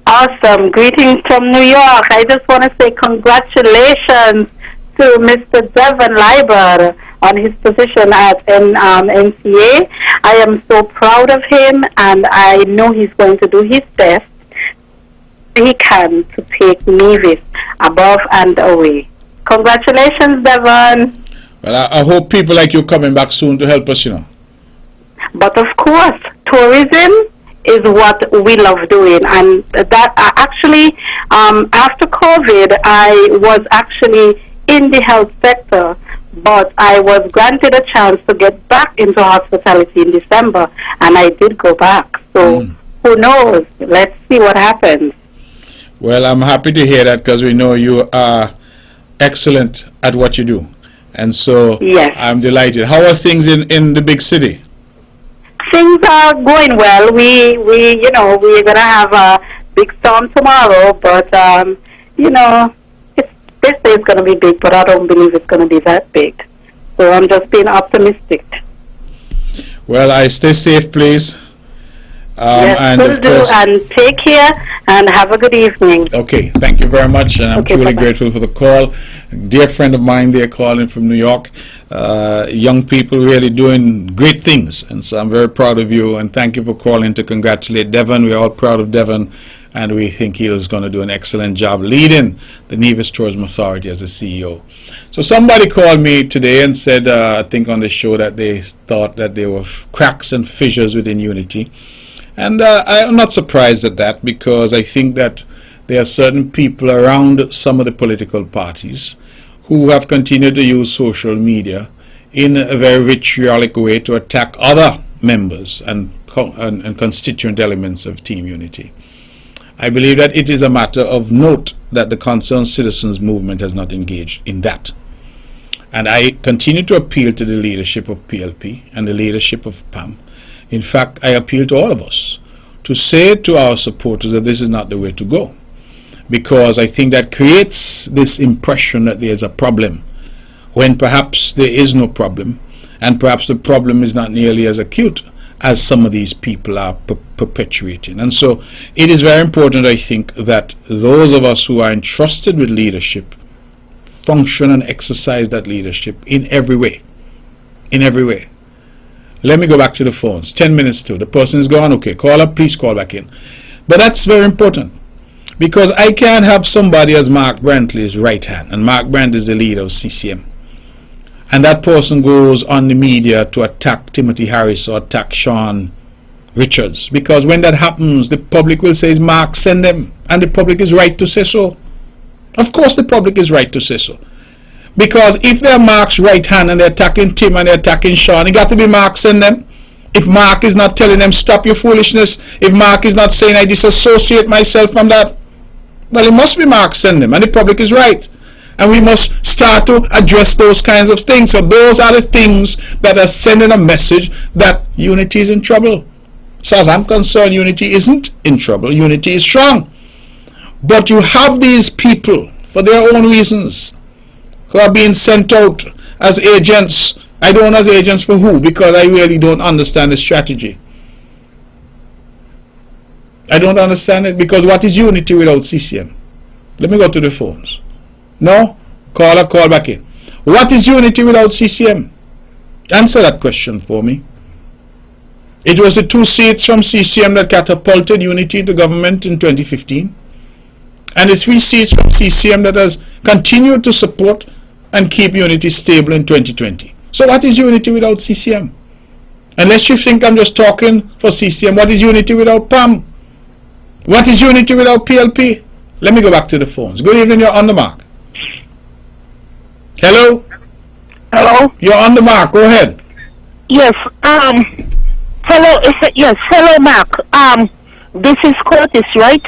Awesome. Greetings from New York. I just want to say congratulations to Mr. Devon Liber on his position as NCA. I am so proud of him, and I know he's going to do his best he can to take Nevis above and away. Congratulations, Devon. Well, I hope people like you coming back soon to help us, you know. But of course, tourism is what we love doing, and that actually, after COVID, I was actually in the health sector, but I was granted a chance to get back into hospitality in December, and I did go back. So who knows? Let's see what happens. Well, I'm happy to hear that because we know you are excellent at what you do. And so yes. I'm delighted. How are things in the big city? Things are going well. We're going to have a big storm tomorrow, but, this day is going to be big, but I don't believe it's going to be that big. So I'm just being optimistic. Well, I stay safe, please. Yes, and will of do, course, and take care, and have a good evening. Okay, thank you very much, and I'm truly bye-bye. grateful for the call. A dear friend of mine there calling from New York. Young people really doing great things, and so I'm very proud of you, and thank you for calling to congratulate Devon. We're all proud of Devon, and we think he is going to do an excellent job leading the Nevis Tourism Authority as the CEO. So somebody called me today and said, I think on the show, that they thought that there were cracks and fissures within Unity. And I'm not surprised at that, because I think that there are certain people around some of the political parties who have continued to use social media in a very vitriolic way to attack other members and constituent elements of Team Unity. I believe that it is a matter of note that the Concerned Citizens Movement has not engaged in that. And I continue to appeal to the leadership of PLP and the leadership of PAM. In fact, I appeal to all of us to say to our supporters that this is not the way to go, because I think that creates this impression that there's a problem when perhaps there is no problem, and perhaps the problem is not nearly as acute as some of these people are perpetuating. And so it is very important, I think, that those of us who are entrusted with leadership function and exercise that leadership in every way. In every way. Let me go back to the phones. 10 minutes to. The person is gone. Okay, call up. Please call back in. But that's very important, because I can't have somebody as Mark Brantley's right hand, and Mark Brantley is the leader of CCM, and that person goes on the media to attack Timothy Harris or attack Sean Richards, because when that happens, the public will say, Mark, send them, and the public is right to say so. Of course the public is right to say so. Because if they're Mark's right hand and they're attacking Tim and they're attacking Sean, it got to be Mark send them. If Mark is not telling them stop your foolishness, if Mark is not saying I disassociate myself from that, well, it must be Mark send them, and the public is right. And we must start to address those kinds of things. So those are the things that are sending a message that Unity is in trouble. So as I'm concerned, Unity isn't in trouble. Unity is strong. But you have these people, for their own reasons, who are being sent out as agents. I don't know as agents for who, because I really don't understand the strategy. I don't understand it, because what is Unity without CCM? Let me go to the phones. No? Call back in. What is unity without CCM? Answer that question for me. It was the 2 seats from CCM that catapulted unity into government in 2015. And the 3 seats from CCM that has continued to support and keep unity stable in 2020. So what is unity without CCM? Unless you think I'm just talking for CCM, what is unity without PAM? What is unity without PLP? Let me go back to the phones. Good evening, you're on the mark. Hello? Hello? You're on the mark, go ahead. Yes, hello, hello, Mark. This is Curtis, right?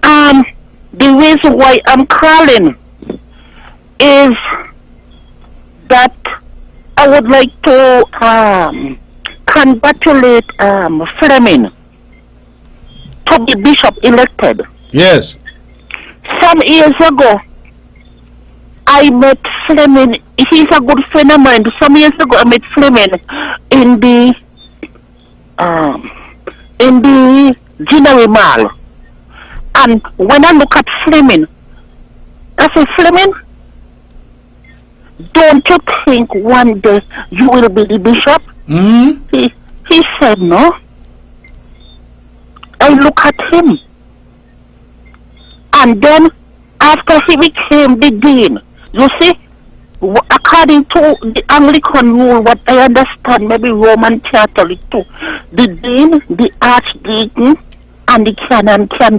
The reason why I'm calling is that I would like to congratulate Fleming to be bishop elected. Yes. Some years ago, I met Fleming. He's a good friend of mine. Some years ago, I met Fleming in the Ginnery Mall. And when I look at Fleming, I say, Fleming, don't you think one day you will be the bishop? He said no. I look at him. And then after he became the dean, you see, according to the Anglican rule, what I understand, maybe Roman Catholic too, the dean, the archdeacon, and the canon can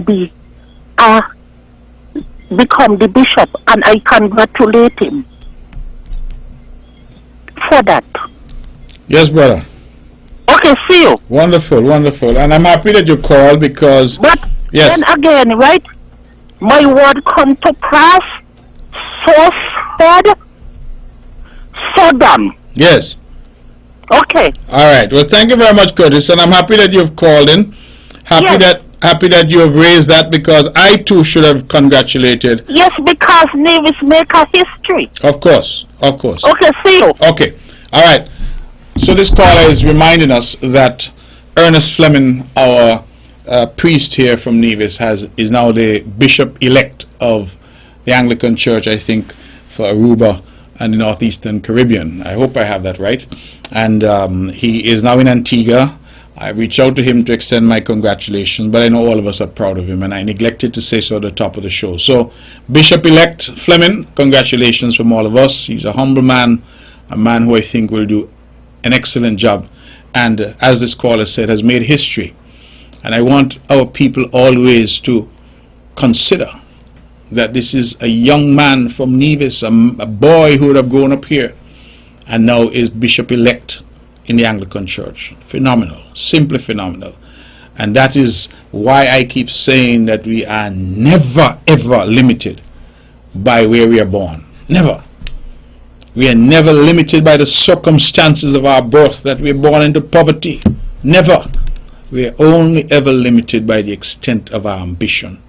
become the bishop, and I congratulate him for that. Yes, brother. Okay, see you. Wonderful, wonderful. And I'm happy that you called because... But yes. Then again, right, my word come to pass, so said, so done. Yes. Okay. All right. Well, thank you very much, Curtis, and I'm happy that you've called in. Happy that you have raised that because I too should have congratulated. Yes, because Nevis make a history. Of course, of course. Okay, see you. Okay. All right. So this caller is reminding us that Ernest Fleming, our priest here from Nevis, is now the bishop-elect of the Anglican Church, I think, for Aruba and the Northeastern Caribbean. I hope I have that right. And he is now in Antigua. I reached out to him to extend my congratulations, but I know all of us are proud of him, and I neglected to say so at the top of the show. So, Bishop-elect Fleming, congratulations from all of us. He's a humble man, a man who I think will do an excellent job, and as this caller said, has made history. And I want our people always to consider that this is a young man from Nevis, a boy who would have grown up here, and now is Bishop-elect in the Anglican Church. Phenomenal, simply phenomenal. And that is why I keep saying that we are never ever limited by where we are born. Never. We are never limited by the circumstances of our birth, that we are born into poverty. Never. We are only ever limited by the extent of our ambition.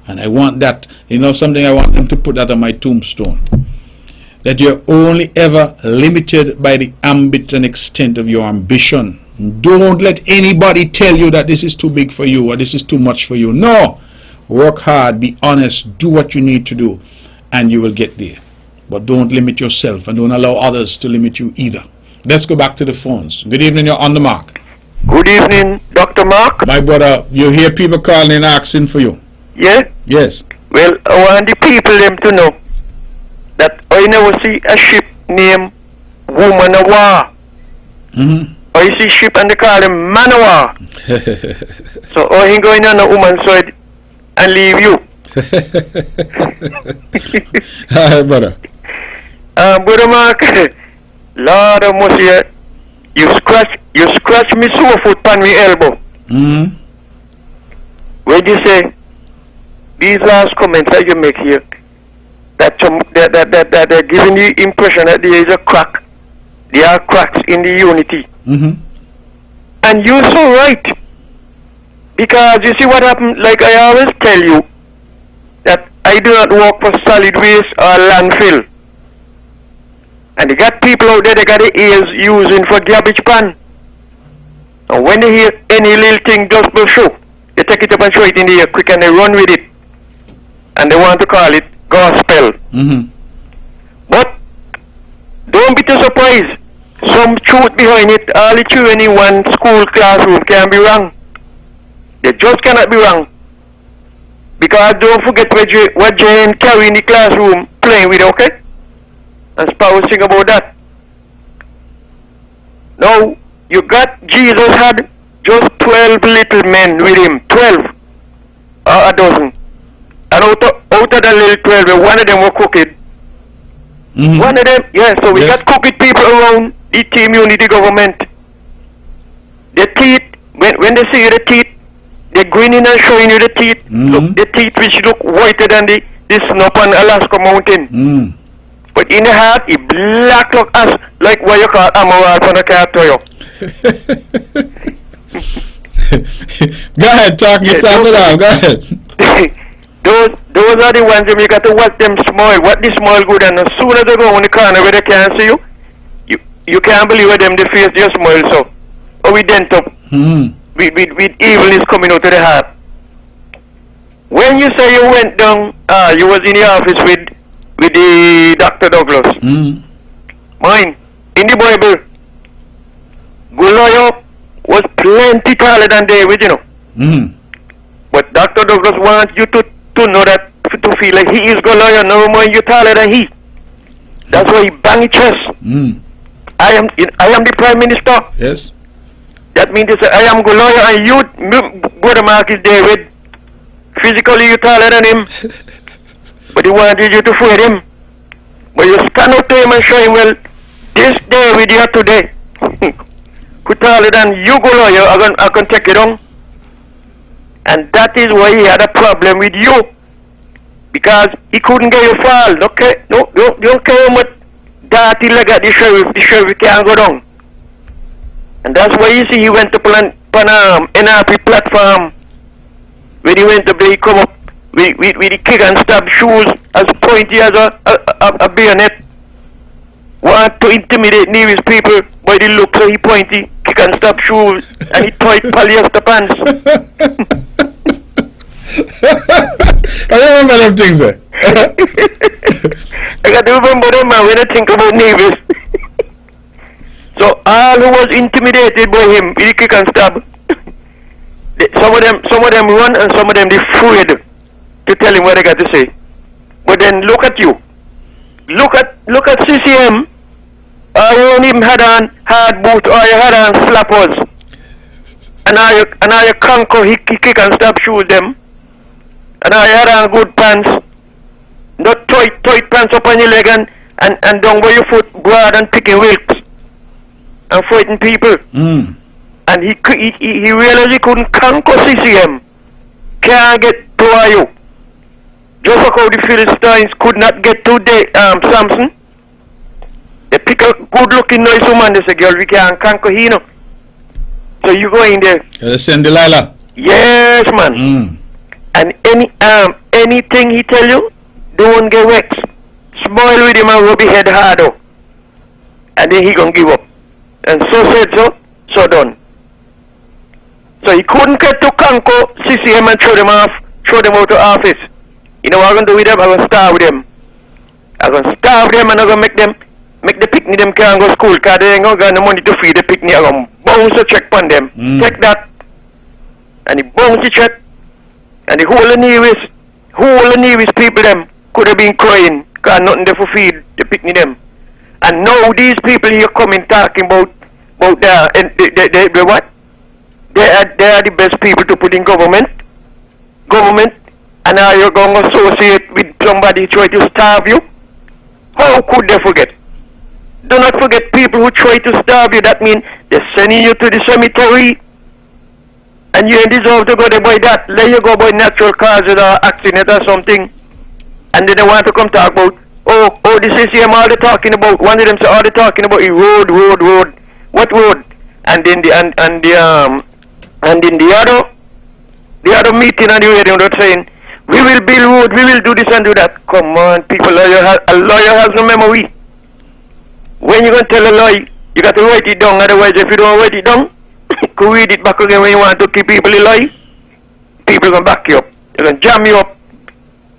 And I want that, something, I want them to put that on my tombstone. That you're only ever limited by the ambit and extent of your ambition. Don't let anybody tell you that this is too big for you or this is too much for you. No. Work hard, be honest, do what you need to do, and you will get there. But don't limit yourself, and don't allow others to limit you either. Let's go back to the phones. Good evening, you're on the mark. Good evening, Dr. Mark. My brother, you hear people calling and asking for you. Yeah? Yes. Well, I want the people them to know that I never see a ship named Woman of War. I see ship and they call them Man of War. So I ain't going on a woman's side and leave you. Hi, brother. Brother Mark, Lord of mercy, you scratch me sore foot on me elbow. When you say these last comments that you make here, that they're giving the impression that there is a crack. There are cracks in the unity. And you're so right. Because you see what happened, like I always tell you, that I do not work for solid waste or landfill. And they got people out there, they got the ears using for garbage pan. And when they hear any little thing just show, they take it up and throw it in the air quick and they run with it. And they want to call it gospel. But don't be too surprised. Some truth behind it. All the children in one school classroom can be wrong. They just cannot be wrong. Because don't forget what Jane carry in the classroom playing with, okay? And Sparrow sing about that. Now, you got Jesus had just 12 little men with him. 12. Or a dozen. And out of the little 12, one of them were crooked. One of them, so we got crooked people around the team unity government. The teeth, when they see the teeth, they're grinning and showing you the teeth. Look, the teeth which look whiter than the snow on Alaska mountain. But in the heart, it black like what you call amaral from a car toyo. Go ahead, talk it out. Go ahead. Those are the ones you got to watch them smile. What the smile good, and as soon as they go on the corner where they can't see you, you can't believe what them they face your smile. So, we dent up with evilness coming out of the heart. When you say you went down, you was in the office with the Dr. Douglas. Mine, in the Bible, Goliath was plenty taller than David, you know. But Dr. Douglas wants you to know that, to feel like he is Goliath, no more you taller than he. That's why he bang his chest. I am the Prime Minister. Yes. That means to say, I am Goliath and you, Brother Mark, is David. Physically you taller than him. But he wanted you to fight him. But you stand up to him and show him, well, this David here today, who taller than you, Goliath, I can take it on. And that is why he had a problem with you. Because he couldn't get you fall. Okay? No, don't care how much dirty leg at the sheriff can't go down. And that's why you see he went to plan NRP platform. When he went up there, he come up with the kick and stab shoes as pointy as a bayonet. Want to intimidate Nevis people by the look, so he pointy, kick and stab shoes, and he tight polyester pants. I remember them things there. I got to remember them, man, when I think about Nevis. So all who was intimidated by him, he kick and stab. Some of them run, and some of them they afraid to tell him what they got to say. But then look at you. Look at CCM. You don't even had on hard boot, or you had on flappers. And now you conquer, he kick and stab shoes them. And now you had on good pants. Not tight pants up on your leg and down by your foot, broad and picking wilks. And fighting people. And he realized he couldn't conquer CCM. Can't get to you. Just like how the Philistines could not get to Samson. They pick a good looking nice woman, they say, girl, we can't conquer him, you know. So you go in there. You send Delilah. Yes, man. And anything he tell you, don't get vexed. Smile with him and rub his head harder. And then he gonna give up. And so said so done. So he couldn't get to conquer CCM and throw them out of office. You know what I'm gonna do with them? I'm gonna starve them. I'm gonna starve them and I'm gonna make the picnic them can't go to school because they ain't gonna get the money to feed the picnic. I'm gonna bounce a check on them. Take that. And he bounced the check. And the whole of Nevis people them could have been crying because nothing there for feed the picnic them. And now these people here coming talking about the what? They are the best people to put in government. And now you're going to associate with somebody try to starve you? How could they forget? Do not forget people who try to starve you. That means they're sending you to the cemetery. And you ain't deserve to go there by that. Let you go by natural causes or accident or something. And then they want to come talk about, this is here all they're talking about. One of them say all they're talking about is road. What road? And then the other meeting on the radio they're saying, we will build road, we will do this and do that. Come on, people, a lawyer has no memory. When you gonna tell a lie, you got to write it down. Otherwise, if you don't write it down, you can read it back again when you want to keep people alive. People gonna back you up. They're gonna jam you up.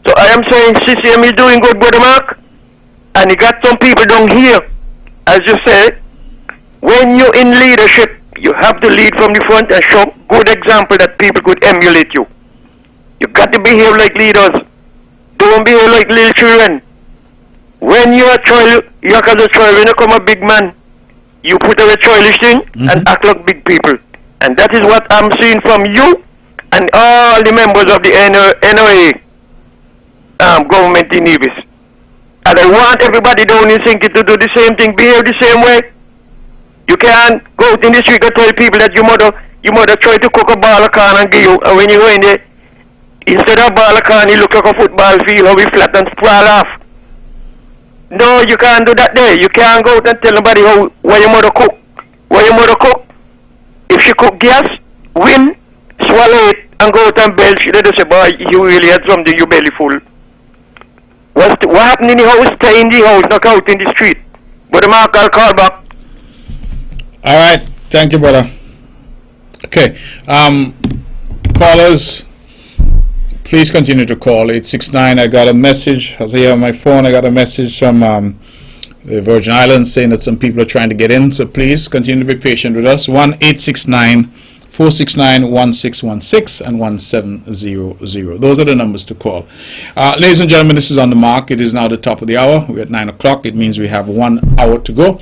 So I I'm saying CCM is doing good, Brother Mark. And you got some people down here, as you said, when you're in leadership, you have to lead from the front and show good example that people could emulate you. You got to behave like leaders. Don't behave like little children. When you're a child, you act as a child. When you come a big man, you put away childish thing and act like big people. And that is what I'm seeing from you and all the members of the NOA government in Nevis. And I want everybody down in Sinky to do the same thing, behave the same way. You can't go out in the street and tell people that your mother tried to cook a ball of corn and give you, and when you go in there, instead of ball of corn, you look like a football field, how we flat and sprawl off. No, you can't do that there. You can't go out and tell nobody why your mother cook. Why your mother cook. If she cook gas, win, swallow it, and go out and belch, they just say, boy, you really had something, you belly full. What happened in the house, stay in the house, not out in the street. But the Mark, I'll call back. All right. Thank you, brother. Okay. Callers, please continue to call. 869. I got a message. I was here on my phone. I got a message from the Virgin Islands saying that some people are trying to get in. So please continue to be patient with us. 1-869-469-1616 and 1700. Those are the numbers to call. Ladies and gentlemen, this is On the Mark. It is now the top of the hour. We're at 9 o'clock. It means we have 1 hour to go.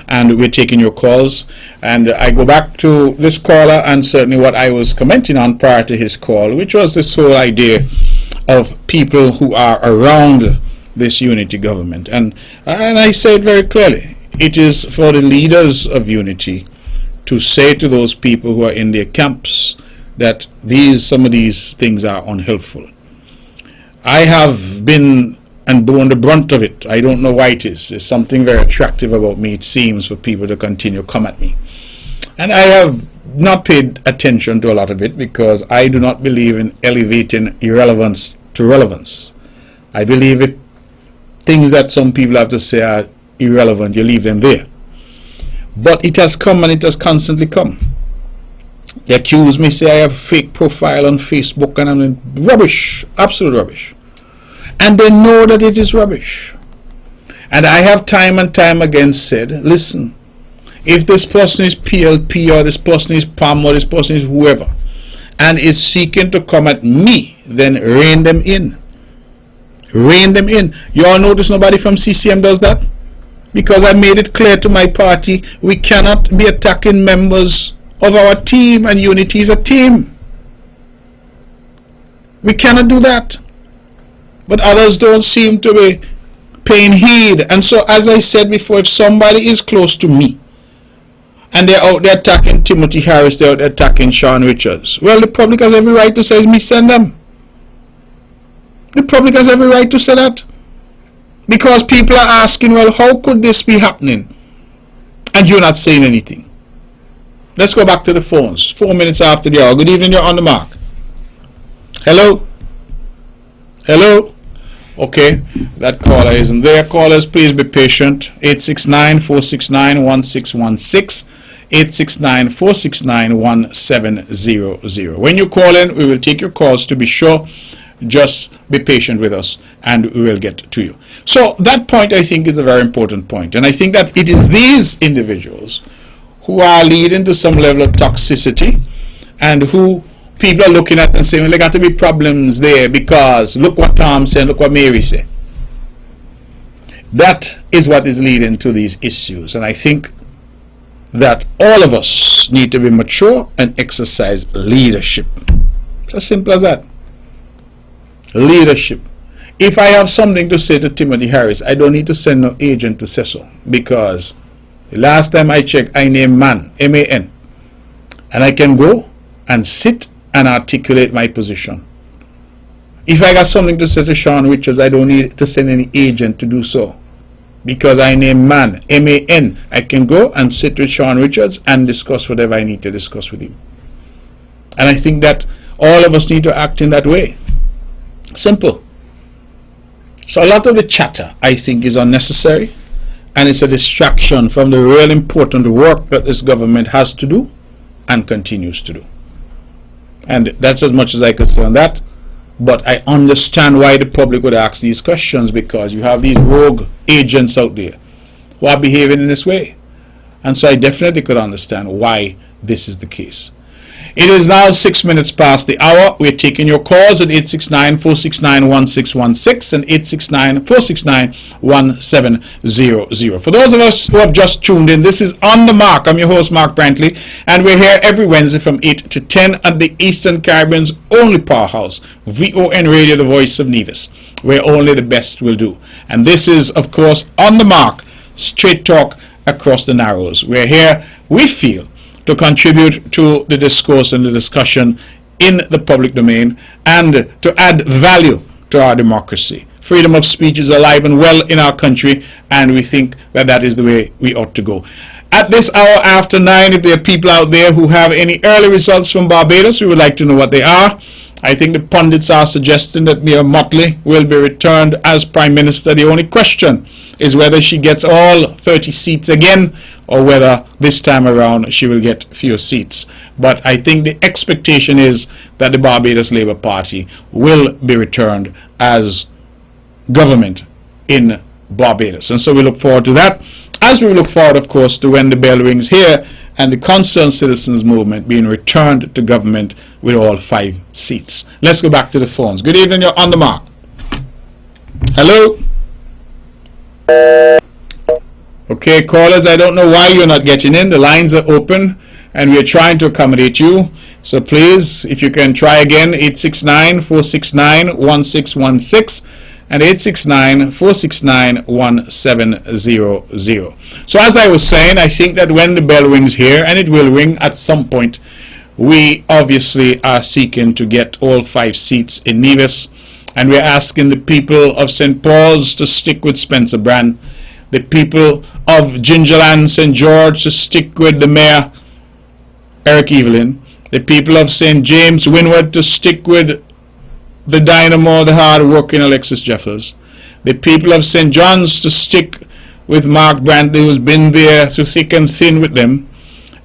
And we're taking your calls. And I go back to this caller and certainly what I was commenting on prior to his call, which was this whole idea of people who are around this unity government. And I say it very clearly. It is for the leaders of unity to say to those people who are in their camps that some of these things are unhelpful. I have been and borne the brunt of it. I don't know why it is. There's something very attractive about me, it seems, for people to continue to come at me. And I have not paid attention to a lot of it because I do not believe in elevating irrelevance to relevance. I believe if things that some people have to say are irrelevant, you leave them there. But it has come and it has constantly come. They accuse me, say I have a fake profile on Facebook and I'm rubbish, absolute rubbish. And they know that it is rubbish. And I have time and time again said, listen, if this person is PLP or this person is PAM or this person is whoever and is seeking to come at me, then rein them in. Rein them in. You all notice nobody from CCM does that? Because I made it clear to my party, we cannot be attacking members of our team, and unity is a team. We cannot do that. But others don't seem to be paying heed. And so, as I said before, if somebody is close to me and they're out there attacking Timothy Harris, they're out there attacking Sean Richards, well, the public has every right to say, me send them. The public has every right to say that. Because people are asking, well, how could this be happening? And you're not saying anything. Let's go back to the phones. 4 minutes after the hour. Good evening, you're On the Mark. Hello? Hello? Okay, that caller isn't there. Callers, please be patient. 869-469-1616. 869-469-1700. When you call in, we will take your calls to be sure. Just be patient with us and we will get to you. So that point, I think, is a very important point. And I think that it is these individuals who are leading to some level of toxicity and who people are looking at and saying, well, there got to be problems there because look what Tom said, look what Mary said. That is what is leading to these issues. And I think that all of us need to be mature and exercise leadership. It's as simple as that. Leadership. If I have something to say to Timothy Harris, I don't need to send no agent to say so, because the last time I checked, I named man, M-A-N, and I can go and sit and articulate my position. If I got something to say to Sean Richards, I don't need to send any agent to do so, because I name man, M-A-N. I can go and sit with Sean Richards and discuss whatever I need to discuss with him. And I think that all of us need to act in that way. Simple. So a lot of the chatter, I think, is unnecessary, and it's a distraction from the real important work that this government has to do and continues to do. And that's as much as I can say on that. But I understand why the public would ask these questions, because you have these rogue agents out there who are behaving in this way. And so I definitely could understand why this is the case. It is now 6 minutes past the hour. We're taking your calls at 869-469-1616 and 869-469-1700. For those of us who have just tuned in, this is On the Mark. I'm your host, Mark Brantley, and we're here every Wednesday from 8 to 10 at the Eastern Caribbean's only powerhouse, VON Radio, the voice of Nevis, where only the best will do. And this is, of course, On the Mark, straight talk across the Narrows. We're here, we feel, to contribute to the discourse and the discussion in the public domain and to add value to our democracy. Freedom of speech is alive and well in our country, and we think that that is the way we ought to go. At this hour after 9, if there are people out there who have any early results from Barbados, we would like to know what they are. I think the pundits are suggesting that Mayor Motley will be returned as Prime Minister. The only question is whether she gets all 30 seats again, or whether this time around she will get fewer seats. But I think the expectation is that the Barbados Labour Party will be returned as government in Barbados. And so we look forward to that, as we look forward, of course, to when the bell rings here and the Concerned Citizens Movement being returned to government with all 5 seats. Let's go back to the phones. Good evening, you're On the Mark. Hello? Okay, callers, I don't know why you're not getting in. The lines are open and we're trying to accommodate you. So please, if you can try again, 869-469-1616 and 869-469-1700. So as I was saying, I think that when the bell rings here, and it will ring at some point, we obviously are seeking to get all 5 seats in Nevis, and we're asking the people of St. Paul's to stick with Spencer Brand, the people of Gingerland, St. George, to stick with the mayor, Eric Evelyn, the people of St. James, Windward, to stick with the dynamo, the hard-working Alexis Jeffers, the people of St. John's to stick with Mark Brantley, who's been there through thick and thin with them,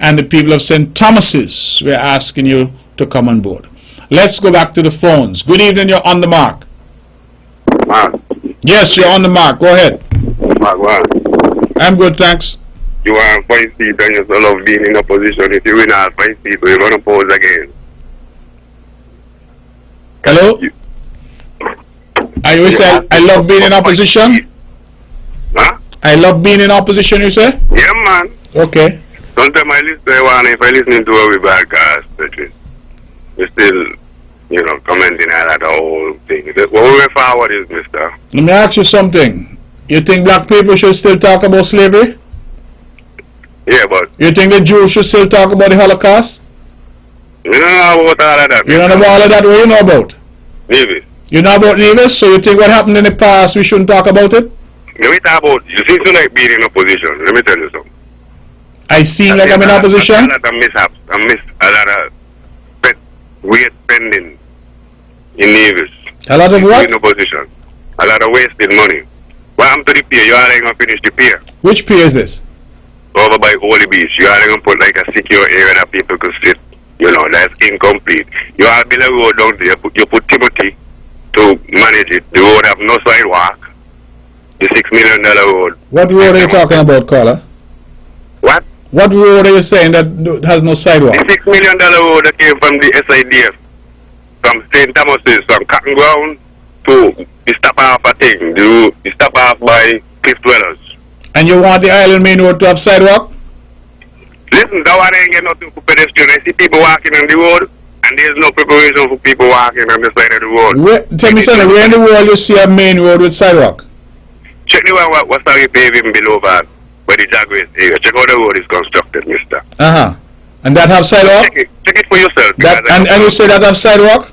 and the people of St. Thomas's, we're asking you to come on board. Let's go back to the phones. Good evening, you're On the Mark. Mark. Yes, you're On the Mark. Go ahead. Mark, what? I'm good, thanks. You are 5 seats and you still love being in opposition. If you win all 5 seats, you're going to pose again. Hello? Are you saying I love being in opposition? Huh? I love being in opposition, you say? Yeah, man. Okay. Sometimes I listen to one, if I listen to a broadcast, you still, commenting on that whole thing. What we way forward is, mister. Let me ask you something. You think black people should still talk about slavery? Yeah, but You think the Jews should still talk about the Holocaust? you don't know about all of that. You don't know about all of that? What you know about? Nevis. You know about Nevis? So you think what happened in the past, we shouldn't talk about it? Let me talk about, you seem to like being in opposition. Let me tell you something. I seem like I'm in opposition? A lot of mishaps. I miss a lot of weird spending in Nevis. A lot of what? In opposition. A lot of wasted money. What happened to the pier? You are going to finish the pier. Which pier is this? Over by Holy Beach. You are going to put like a secure area that people could sit. That's incomplete. You are build a road down there. You put Timothy to manage it. The road have no sidewalk. The $6 million road. What road are you talking about, caller? What? What road are you saying that has no sidewalk? The $6 million road that came from the SIDF, from St. Thomas's, from Cotton Ground to the stop off a thing, the stop off by Cliff Dwellers. And you want the Island Main Road to have sidewalk? Listen, that one ain't get nothing for pedestrians. I see people walking on the road, and there's no preparation for people walking on the side of the road. Tell me something, where in the world you see a main road with sidewalk? Check the one what's the paving below that, where the Jaguars area. Check how the road is constructed, mister. And that have sidewalk? Check it for yourself. And you say that have sidewalk?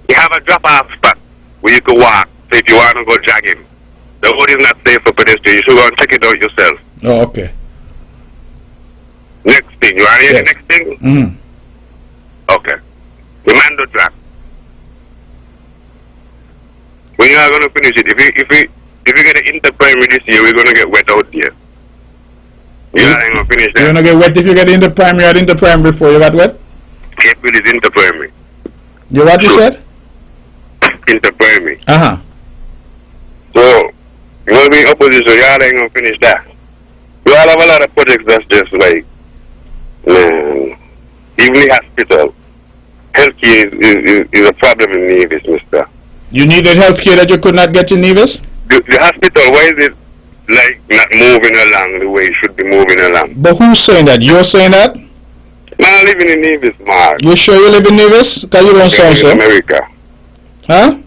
You have a drop-off spot where you can walk. So if you want to go jogging, the road is not safe for pedestrians. You should go and check it out yourself. Oh, okay. Next thing. You want to hear the next thing? Mm-hmm. Okay. The Mando track. When you are going to finish it, if we get an inter-primary this year, we're going to get wet out there. You are going to finish that. You're going to get wet if you get inter-primary or inter-primary before you got wet? April is inter-primary. You what you said? into primary. Uh-huh. So, you know, being opposition, you all ain't gonna finish that. You all have a lot of projects that's just like, man, even the hospital, healthcare is a problem in Nevis, mister. You needed health care that you could not get in Nevis? The hospital, why is it like not moving along the way it should be moving along? But who's saying that? You're saying that? I'm living in Nevis, Mark. You sure you live in Nevis? Because you don't sound so. In America. Huh?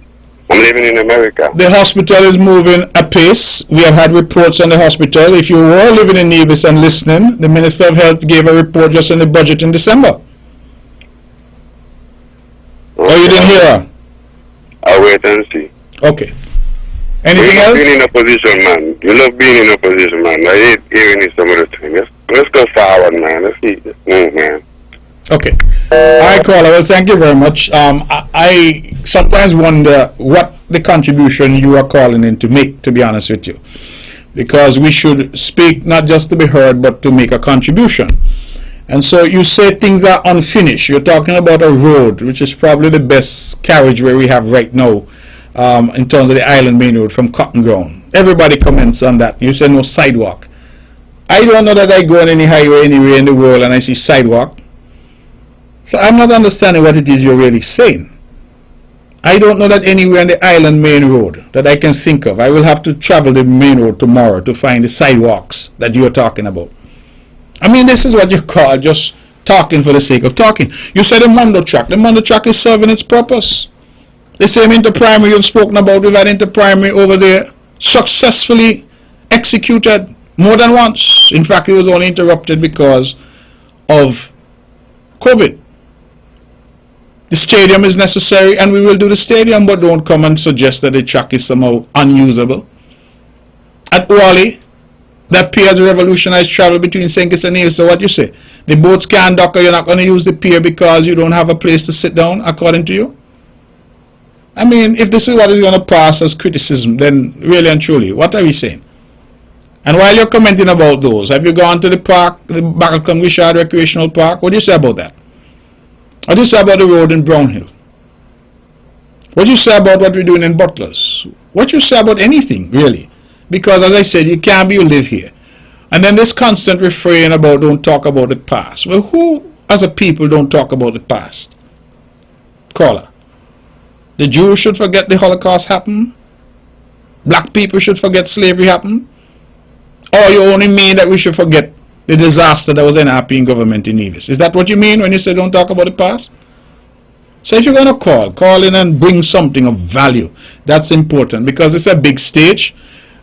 I'm living in America. The hospital is moving apace. We have had reports on the hospital. If you were living in Nevis and listening, the Minister of Health gave a report just in the budget in December. Oh, you didn't hear her? I'll wait and see. Okay. Anything else? Being in opposition, man. You love being in opposition, man. I hate hearing it some of the time. Let's go forward, man. Let's see. Let's move, man. Okay. All right, caller. Well, thank you very much. I sometimes wonder what the contribution you are calling in to make, to be honest with you. Because we should speak not just to be heard, but to make a contribution. And so you say things are unfinished. You're talking about a road, which is probably the best carriageway we have right now in terms of the Island Main Road from Cotton Ground. Everybody comments on that. You say no sidewalk. I don't know that I go on any highway anywhere in the world and I see sidewalk. So I'm not understanding what it is you're really saying. I don't know that anywhere on the Island Main Road that I can think of. I will have to travel the main road tomorrow to find the sidewalks that you're talking about. I mean, this is what you call just talking for the sake of talking. You said the Mondo track. The Mondo track is serving its purpose. The same inter-primary you've spoken about, we've had inter-primary over there, successfully executed more than once. In fact, it was only interrupted because of COVID. The stadium is necessary and we will do the stadium, but don't come and suggest that the track is somehow unusable. At Wally, that pier has revolutionized travel between St. Kitts and Nevis. So what you say? The boats can't dock, or you're not going to use the pier because you don't have a place to sit down, according to you? I mean, if this is what is going to pass as criticism, then really and truly, what are we saying? And while you're commenting about those, have you gone to the park, the Backcombe Wishard Recreational Park? What do you say about that? What do you say about the road in Brownhill? What do you say about what we're doing in Butlers? What do you say about anything, really? Because, as I said, you can't be, you live here. And then this constant refrain about don't talk about the past. Well, who, as a people, don't talk about the past? Caller. The Jews should forget the Holocaust happened? Black people should forget slavery happened? Or you only mean that we should forget the disaster that was in NRP government in Nevis? Is that what you mean when you say don't talk about the past? So if you're going to call in and bring something of value. That's important because it's a big stage.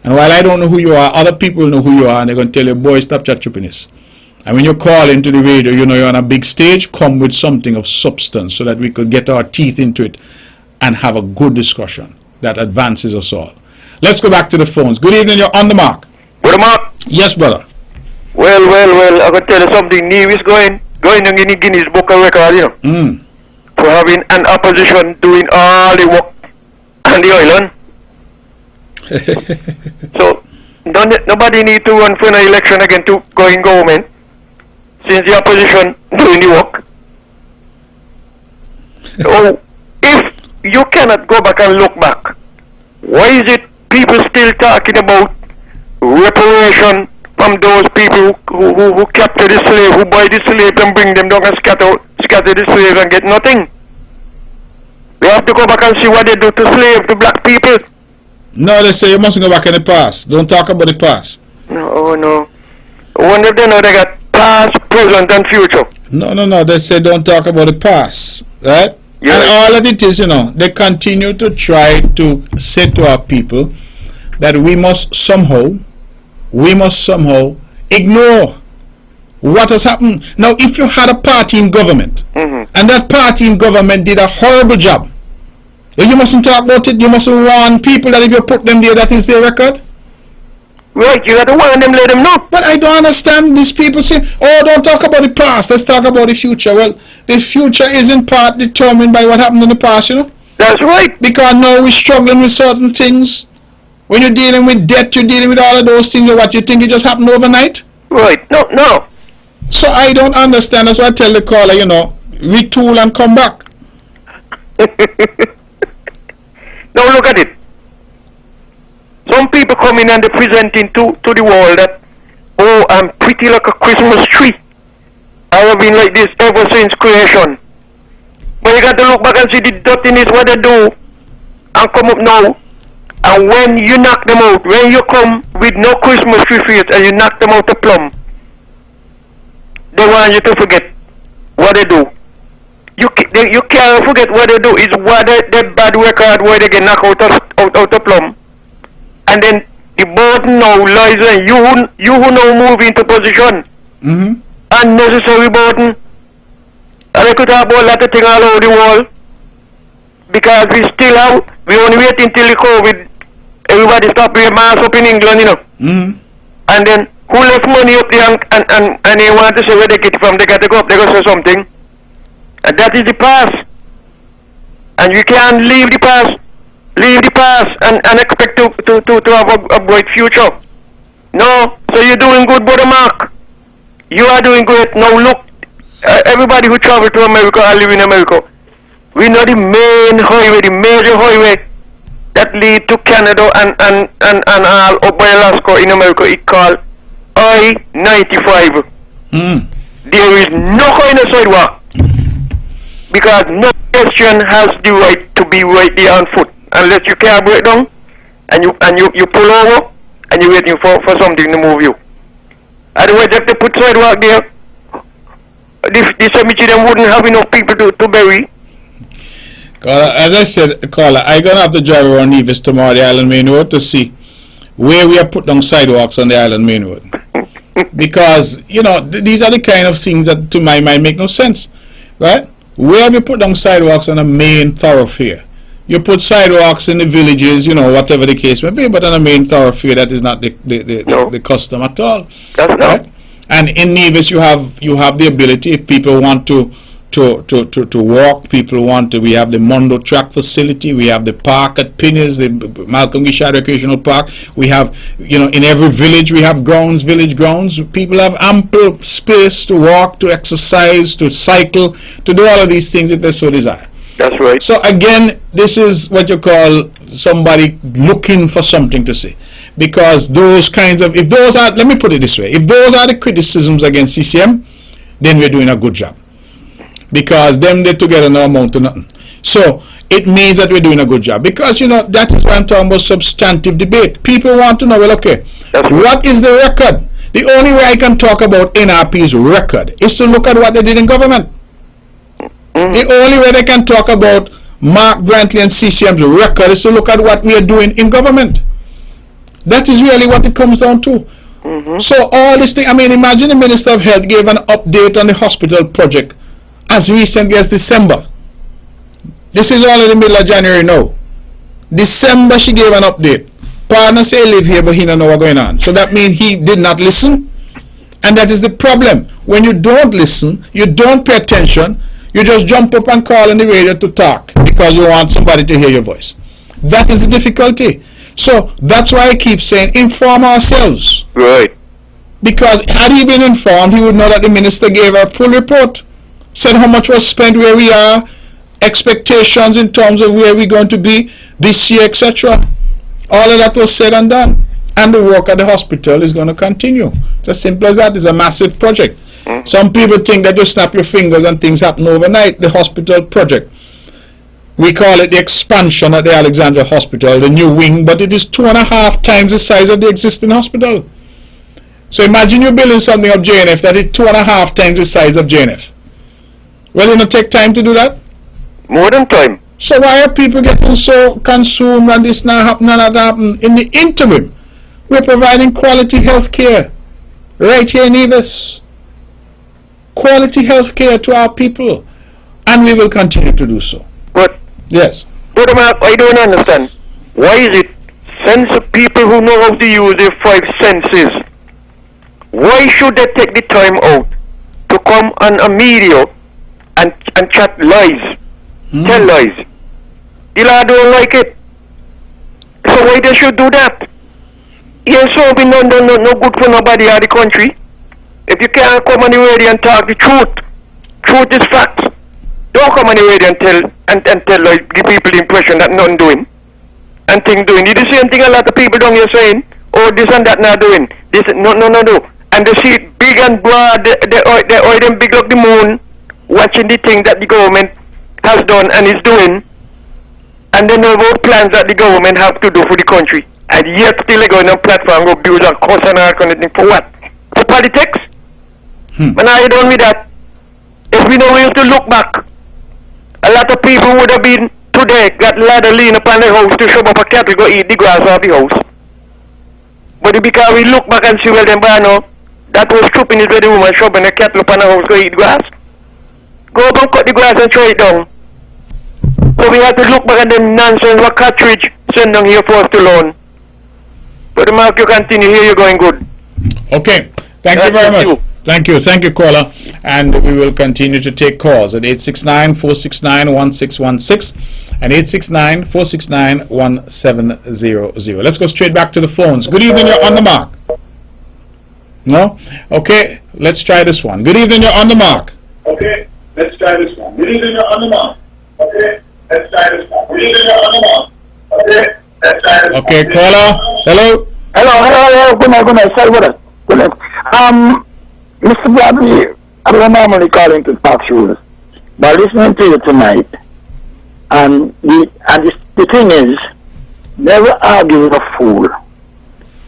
And while I don't know who you are, other people know who you are, and they're going to tell you, boy, stop chat-chippiness. And when you call into the radio, you know you're on a big stage, come with something of substance so that we could get our teeth into it and have a good discussion that advances us all. Let's go back to the phones. Good evening, you're on the mark. Brother Mark. Yes, brother. Well, I'm going to tell you something new is going in Guinness Book of Record, you know. For having an opposition doing all the work on the island. So, nobody need to run for an election again to go in government since the opposition doing the work. So, if you cannot go back and look back, why is it people still talking about reparation from those people who capture the slave, who buy the slave and bring them down and scatter the slave and get nothing? We have to go back and see what they do to slave, to black people. No, they say you mustn't go back in the past. Don't talk about the past. No. I wonder if they know they got past, present, and future. No. They say don't talk about the past. Right? Yeah. And all of it is, they continue to try to say to our people that we must somehow ignore what has happened. Now, if you had a party in government, and that party in government did a horrible job, well, you mustn't talk about it. You mustn't warn people that if you put them there, that is their record. Right, you got to warn them, let them know. But I don't understand these people saying, oh, don't talk about the past, let's talk about the future. Well, the future is in part determined by what happened in the past, That's right. Because now we're struggling with certain things. When you're dealing with debt, you're dealing with all of those things. What you think it just happened overnight? Right, no. So I don't understand. That's why I tell the caller, retool and come back. Now look at it. Some people come in and they're presenting to the world that, oh, I'm pretty like a Christmas tree. I have been like this ever since creation. But you got to look back and see the dirtiness what they do and come up now. And when you knock them out, when you come with no Christmas tree face and you knock them out the plum, they want you to forget what they do. You can't forget what they do. It's what they bad record where they get knocked out the plum. And then the burden now lies on you who now move into position. Mm-hmm. Unnecessary burden. And I could talk about a lot of things all over the world. Because we only wait until the COVID, everybody stop wearing masks up in England, you know. Mm-hmm. And then who left money up there and they want to say where they get it from, they got to go up, they got to say something. And that is the past. And you can't leave the past and expect to have a bright future. No, so you're doing good, Brother Mark. You are doing great. Now look, everybody who travel to America or live in America, we know the main highway, the major highway that lead to Canada and all up by Alaska in America, it's called I-95. There is no kind of sidewalk because no pedestrian has the right to be right there on foot unless you can't break down and you pull over and you're waiting for something to move you. Otherwise, if they put sidewalk there, the cemetery them wouldn't have enough people to bury. Caller, as I said, caller, I'm going to have to drive around Nevis tomorrow, the Island Main Road, to see where we have put down sidewalks on the Island Main Road. Because, you know, these are the kind of things that to my mind make no sense. Right? Where have you put down sidewalks on a main thoroughfare? You put sidewalks in the villages, you know, whatever the case may be, but on a main thoroughfare, that is not the custom at all. That's right? Not. And in Nevis, you have the ability, if people want to walk, people want to, we have the Mondo Track facility, we have the park at Pinners, the Malcolm Gishad Recreational Park, we have, you know, in every village we have grounds, village grounds. People have ample space to walk, to exercise, to cycle, to do all of these things if they so desire. That's right. So again, this is what you call somebody looking for something to say. Because those kinds of, if those are, let me put it this way, if those are the criticisms against CCM, then we're doing a good job. Because them they together no amount to nothing. So it means that we're doing a good job. Because, you know, that is why I'm talking about substantive debate. People want to know, well, okay, what is the record? The only way I can talk about NRP's record is to look at what they did in government. The only way they can talk about Mark Brantley and CCM's record is to look at what we are doing in government. That is really what it comes down to. So all this thing, I mean, imagine the Minister of Health gave an update on the hospital project as recently as December. This is only the middle of January now. December she gave an update. Partner say he live here but he don't know what's going on. So that means he did not listen. And that is the problem. When you don't listen, you don't pay attention, you just jump up and call on the radio to talk because you want somebody to hear your voice. That is the difficulty. So that's why I keep saying inform ourselves. Right. Because had he been informed, he would know that the minister gave a full report. Said how much was spent, where we are, expectations in terms of where we're going to be this year, etc. All of that was said and done. And the work at the hospital is going to continue. It's as simple as that. It's a massive project. Some people think that you snap your fingers and things happen overnight. The hospital project, we call it the expansion at the Alexandra Hospital, the new wing, but it is 2.5 times the size of the existing hospital. So imagine you're building something of JNF that is 2.5 times the size of JNF. Well, it'll take time to do that? More than time. So why are people getting so consumed and this not happen and that happen? In the interim, we're providing quality health care right here in Nevis. Quality health care to our people, and we will continue to do so. But yes, Brother Mark, I don't understand. Why is it sensitive people who know how to use their 5 senses, why should they take the time out to come on a media and chat lies, tell lies? The lad don't like it. So why they should do that? Yes, so be no good for nobody in the country. If you can't come on the radio and talk the truth is facts. Don't come on the radio and tell like the people the impression that nothing doing. and thing doing. It's the same thing a lot of people down here saying, oh, this and that not doing. This, no. And they see it big and broad, they oil them big like the moon, watching the thing that the government has done and is doing, and they know about plans that the government have to do for the country. And yet still they go on a platform, go build a course and all kind of thing. For what? For politics? But now you done with that. If we know we have to look back, a lot of people would have been today got ladder lean upon the house to shove up a cattle go eat the grass off the house. But because we look back and see where them born now, that was stooping is where the woman shoving the cattle upon the house go eat grass. Go up and cut the grass and throw it down. So we have to look back at them nonsense what cartridge send down here for us to learn. But Mark, you continue here, you're going good. Okay, thank you very much. Thank you, caller. And we will continue to take calls at 869-469-1616 and 869-469-1700. Let's go straight back to the phones. Good evening, you're on the mark. No? Okay, let's try this one. Good evening, you're on the mark. Okay, let's try this one. Good evening, you're on the mark. Okay, let's try this one. Good evening, you're on the mark. Okay, let's try this one. Okay, caller. Hello. Hello. Good night. Sorry about that. Good night. Mr. Bradley, I don't normally call into talk shows, but listening to you tonight, and the thing is, never argue with a fool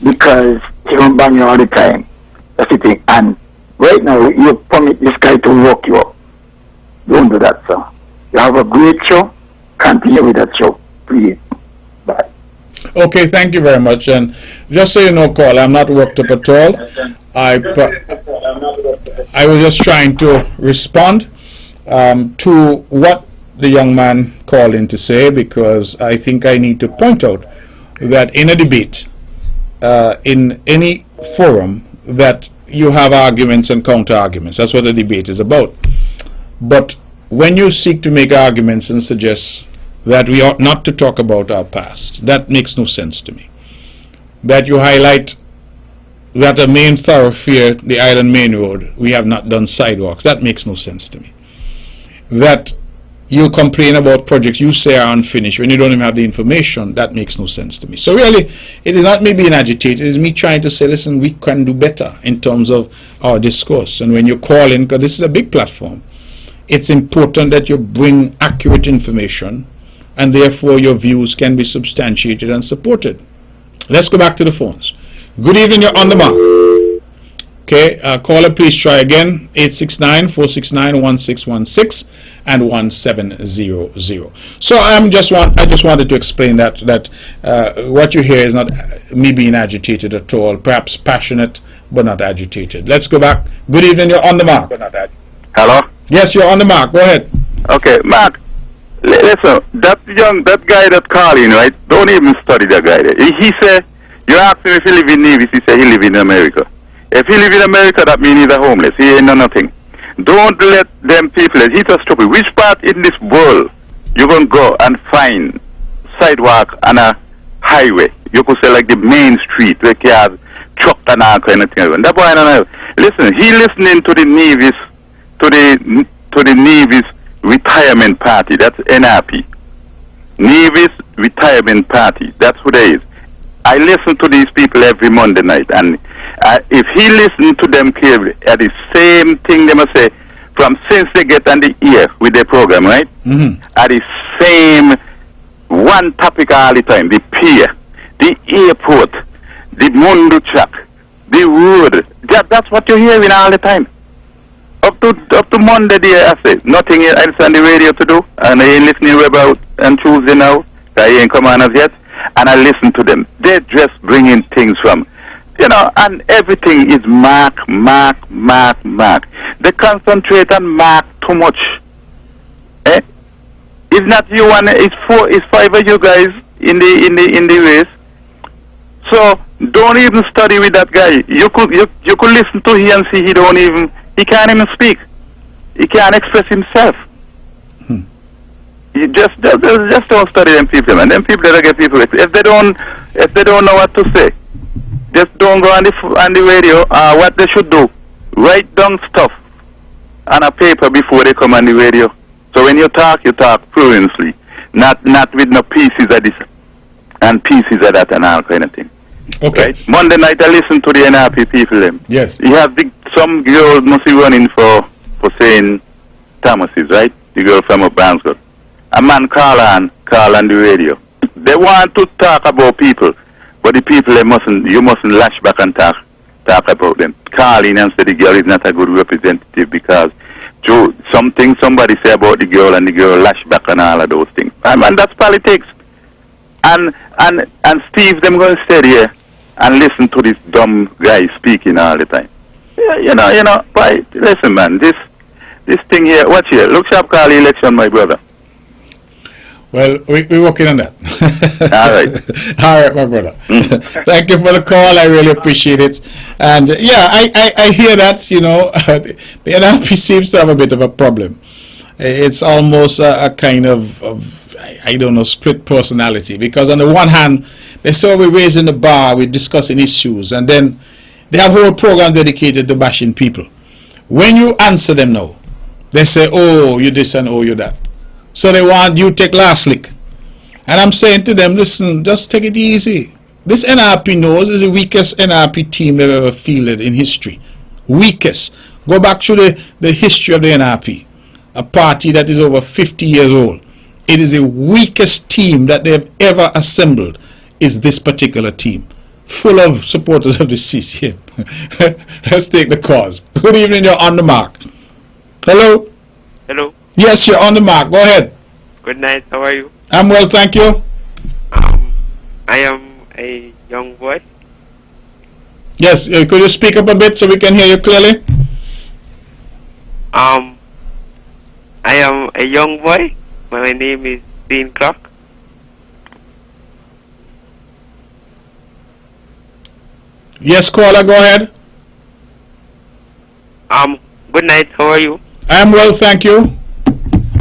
because he don't bang you all the time. That's the thing. And right now, you permit this guy to walk you up. Don't do that, sir. You have a great show. Continue with that show, please. Bye. Okay, thank you very much. And just so you know, caller, I'm not worked up at all. I was just trying to respond to what the young man called in to say, because I think I need to point out that in a debate, in any forum, that you have arguments and counter arguments. That's what the debate is about. But when you seek to make arguments and suggest that we ought not to talk about our past, that makes no sense to me. That you highlight that a main thoroughfare, the Island Main Road, we have not done sidewalks, that makes no sense to me. That you complain about projects you say are unfinished when you don't even have the information, that makes no sense to me. So really, it is not me being agitated, it is me trying to say, listen, we can do better in terms of our discourse. And when you call in, because this is a big platform, it's important that you bring accurate information, and therefore your views can be substantiated and supported. Let's go back to the phones. Good evening, you're on the mark. Okay, caller, please try again. 869-469-1616 and 1700. So I just wanted to explain that what you hear is not me being agitated at all. Perhaps passionate, but not agitated. Let's go back. Good evening, you're on the mark. Hello? Yes, you're on the mark. Go ahead. Okay, Mark. Listen, that guy that called in, right? Don't even study that guy there. He said, you asked him if he live in Nevis, he said he live in America. If he live in America, that means he's a homeless. He ain't know nothing. Don't let them people, he's a stupid. Which part in this world you gonna go and find sidewalk and a highway? You could say like the main street, where you have truck and all kind of thing. That boy, I don't know. Listen, he listening to the Nevis, to the Nevis Retirement Party. That's NRP. Nevis Retirement Party. That's who they is. I listen to these people every Monday night, and if he listen to them clearly, at the same thing they must say from since they get on the ear with their program, right? Mm-hmm. At the same one topic all the time: the pier, the airport, the Mundu truck, the road. That's what you're hearing all the time. Up to Monday, I say nothing else on the radio to do, and I ain't listening about on Tuesday now. I ain't come on as yet. And I listen to them. They're just bringing things from, and everything is mark. They concentrate on mark too much. It's not you one. It's five of you guys in the race. So don't even study with that guy. You could listen to him and see he can't even speak. He can't express himself. You just don't study them people, and them people that get people. If they don't know what to say, just don't go on the radio. What they should do, write down stuff on a paper before they come on the radio. So when you talk fluently, not with no pieces of this and pieces of that and all kind of thing. Okay. Right? Monday night I listened to the NRP people them. Yes. You have some girl must be running for St. Thomas's, right? The girl from up Bransford. A man call on the radio. They want to talk about people, but the people you mustn't lash back and talk about them. Calling and say the girl is not a good representative because something somebody say about the girl and the girl lash back and all of those things. And that's politics. And Steve, them going to stay here and listen to this dumb guy speaking all the time. Yeah, but listen, man, this thing here, watch here, look sharp, call the election, my brother. Well, we're working on that. All right. All right, my brother. Thank you for the call. I really appreciate it. And yeah, I hear that, the NRP seems to have a bit of a problem. It's almost a kind of I don't know, split personality. Because on the one hand, they say we're raising the bar, we're discussing issues, and then they have a whole program dedicated to bashing people. When you answer them now, they say, oh, you this and oh, you that. So they want you to take last lick. And I'm saying to them, listen, just take it easy. This NRP knows is the weakest NRP team they've ever fielded in history. Weakest. Go back to the history of the NRP. A party that is over 50 years old. It is the weakest team that they have ever assembled is this particular team. Full of supporters of the CCM. Let's take the cause. Good evening, you're on the mark. Hello? Hello. Yes, you're on the mark. Go ahead. Good night. How are you? I'm well, thank you. I am a young boy. Yes, could you speak up a bit so we can hear you clearly? I am a young boy. My name is Dean Clark. Yes, caller, go ahead. Good night. How are you? I'm well, thank you.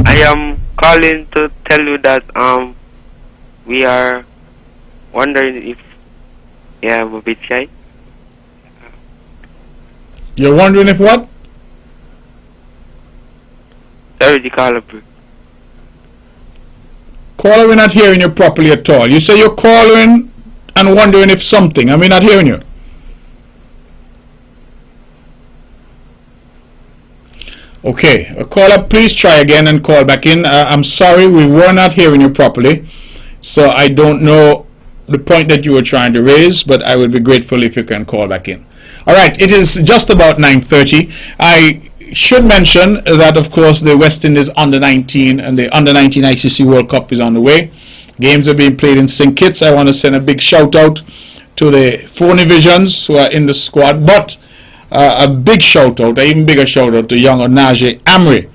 I am calling to tell you that we are wondering if I'm a bit shy. You're wondering if what? Sorry, the caller. Caller, we're not hearing you properly at all. You say you're calling and wondering if something. We're not hearing you. Okay, caller, please try again and call back in. I'm sorry, we were not hearing you properly. So I don't know the point that you were trying to raise, but I would be grateful if you can call back in. All right, it is just about 9:30. I should mention that, of course, the West Indies Under-19 and the Under-19 ICC World Cup is on the way. Games are being played in St. Kitts. I want to send a big shout-out to the 4 divisions who are in the squad, but a big shout-out, an even bigger shout-out to young Onaje Amri.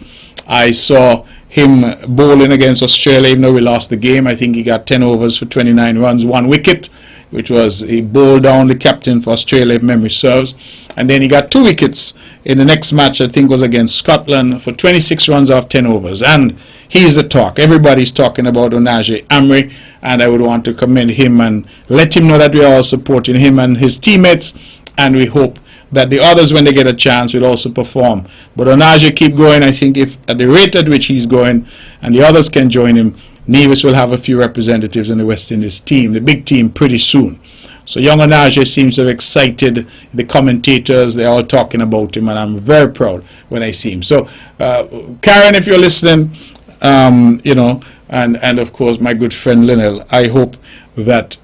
I saw him bowling against Australia, even though we lost the game. I think he got 10 overs for 29 runs, 1 wicket, which was he bowled down the captain for Australia, if memory serves. And then he got 2 wickets in the next match, I think was against Scotland, for 26 runs off 10 overs. And he is the talk. Everybody's talking about Onaje Amri, and I would want to commend him and let him know that we are all supporting him and his teammates, and we hope that the others, when they get a chance, will also perform. But Onaje, keep going. I think if at the rate at which he's going and the others can join him, Nevis will have a few representatives in the West Indies team, the big team, pretty soon. So young Onaje seems to have excited the commentators. They're all talking about him, and I'm very proud when I see him. So Karen, if you're listening, and of course my good friend Linnell, I hope that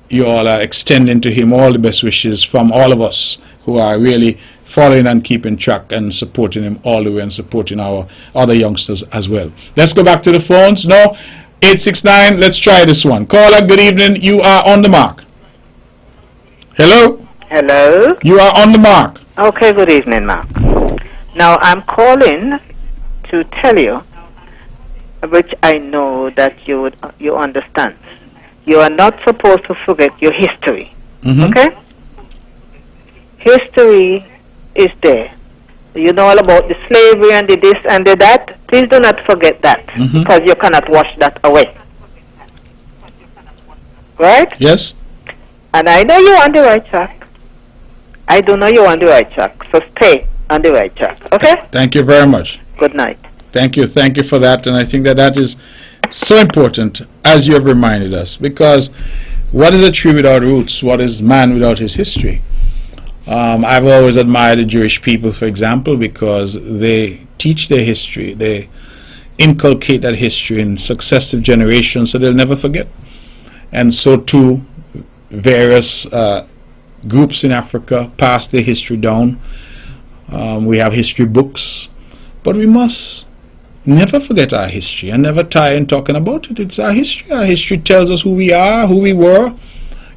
you all are extending to him all the best wishes from all of us who are really following and keeping track and supporting him all the way and supporting our other youngsters as well. Let's go back to the phones. No, 869, let's try this one. Caller, good evening. You are on the mark. Hello? Hello? You are on the mark. Okay, good evening, Mark. Now, I'm calling to tell you, which I know that you understand. You are not supposed to forget your history. Okay? History is there. You know all about the slavery and the this and the that. Please do not forget that, because you cannot wash that away. Right? Yes. And I know you're on the right track. I do know you're on the right track. So stay on the right track. Okay? Thank you very much. Good night. Thank you for that. And I think that is so important, as you have reminded us, because What is a tree without roots? What is man without his history? I've always admired the Jewish people, for example, because they teach their history. They inculcate that history in successive generations so they'll never forget. And so too, various groups in Africa pass their history down. We have history books, but we must never forget our history and never tire in talking about it. It's our history. Our history tells us who we are, who we were.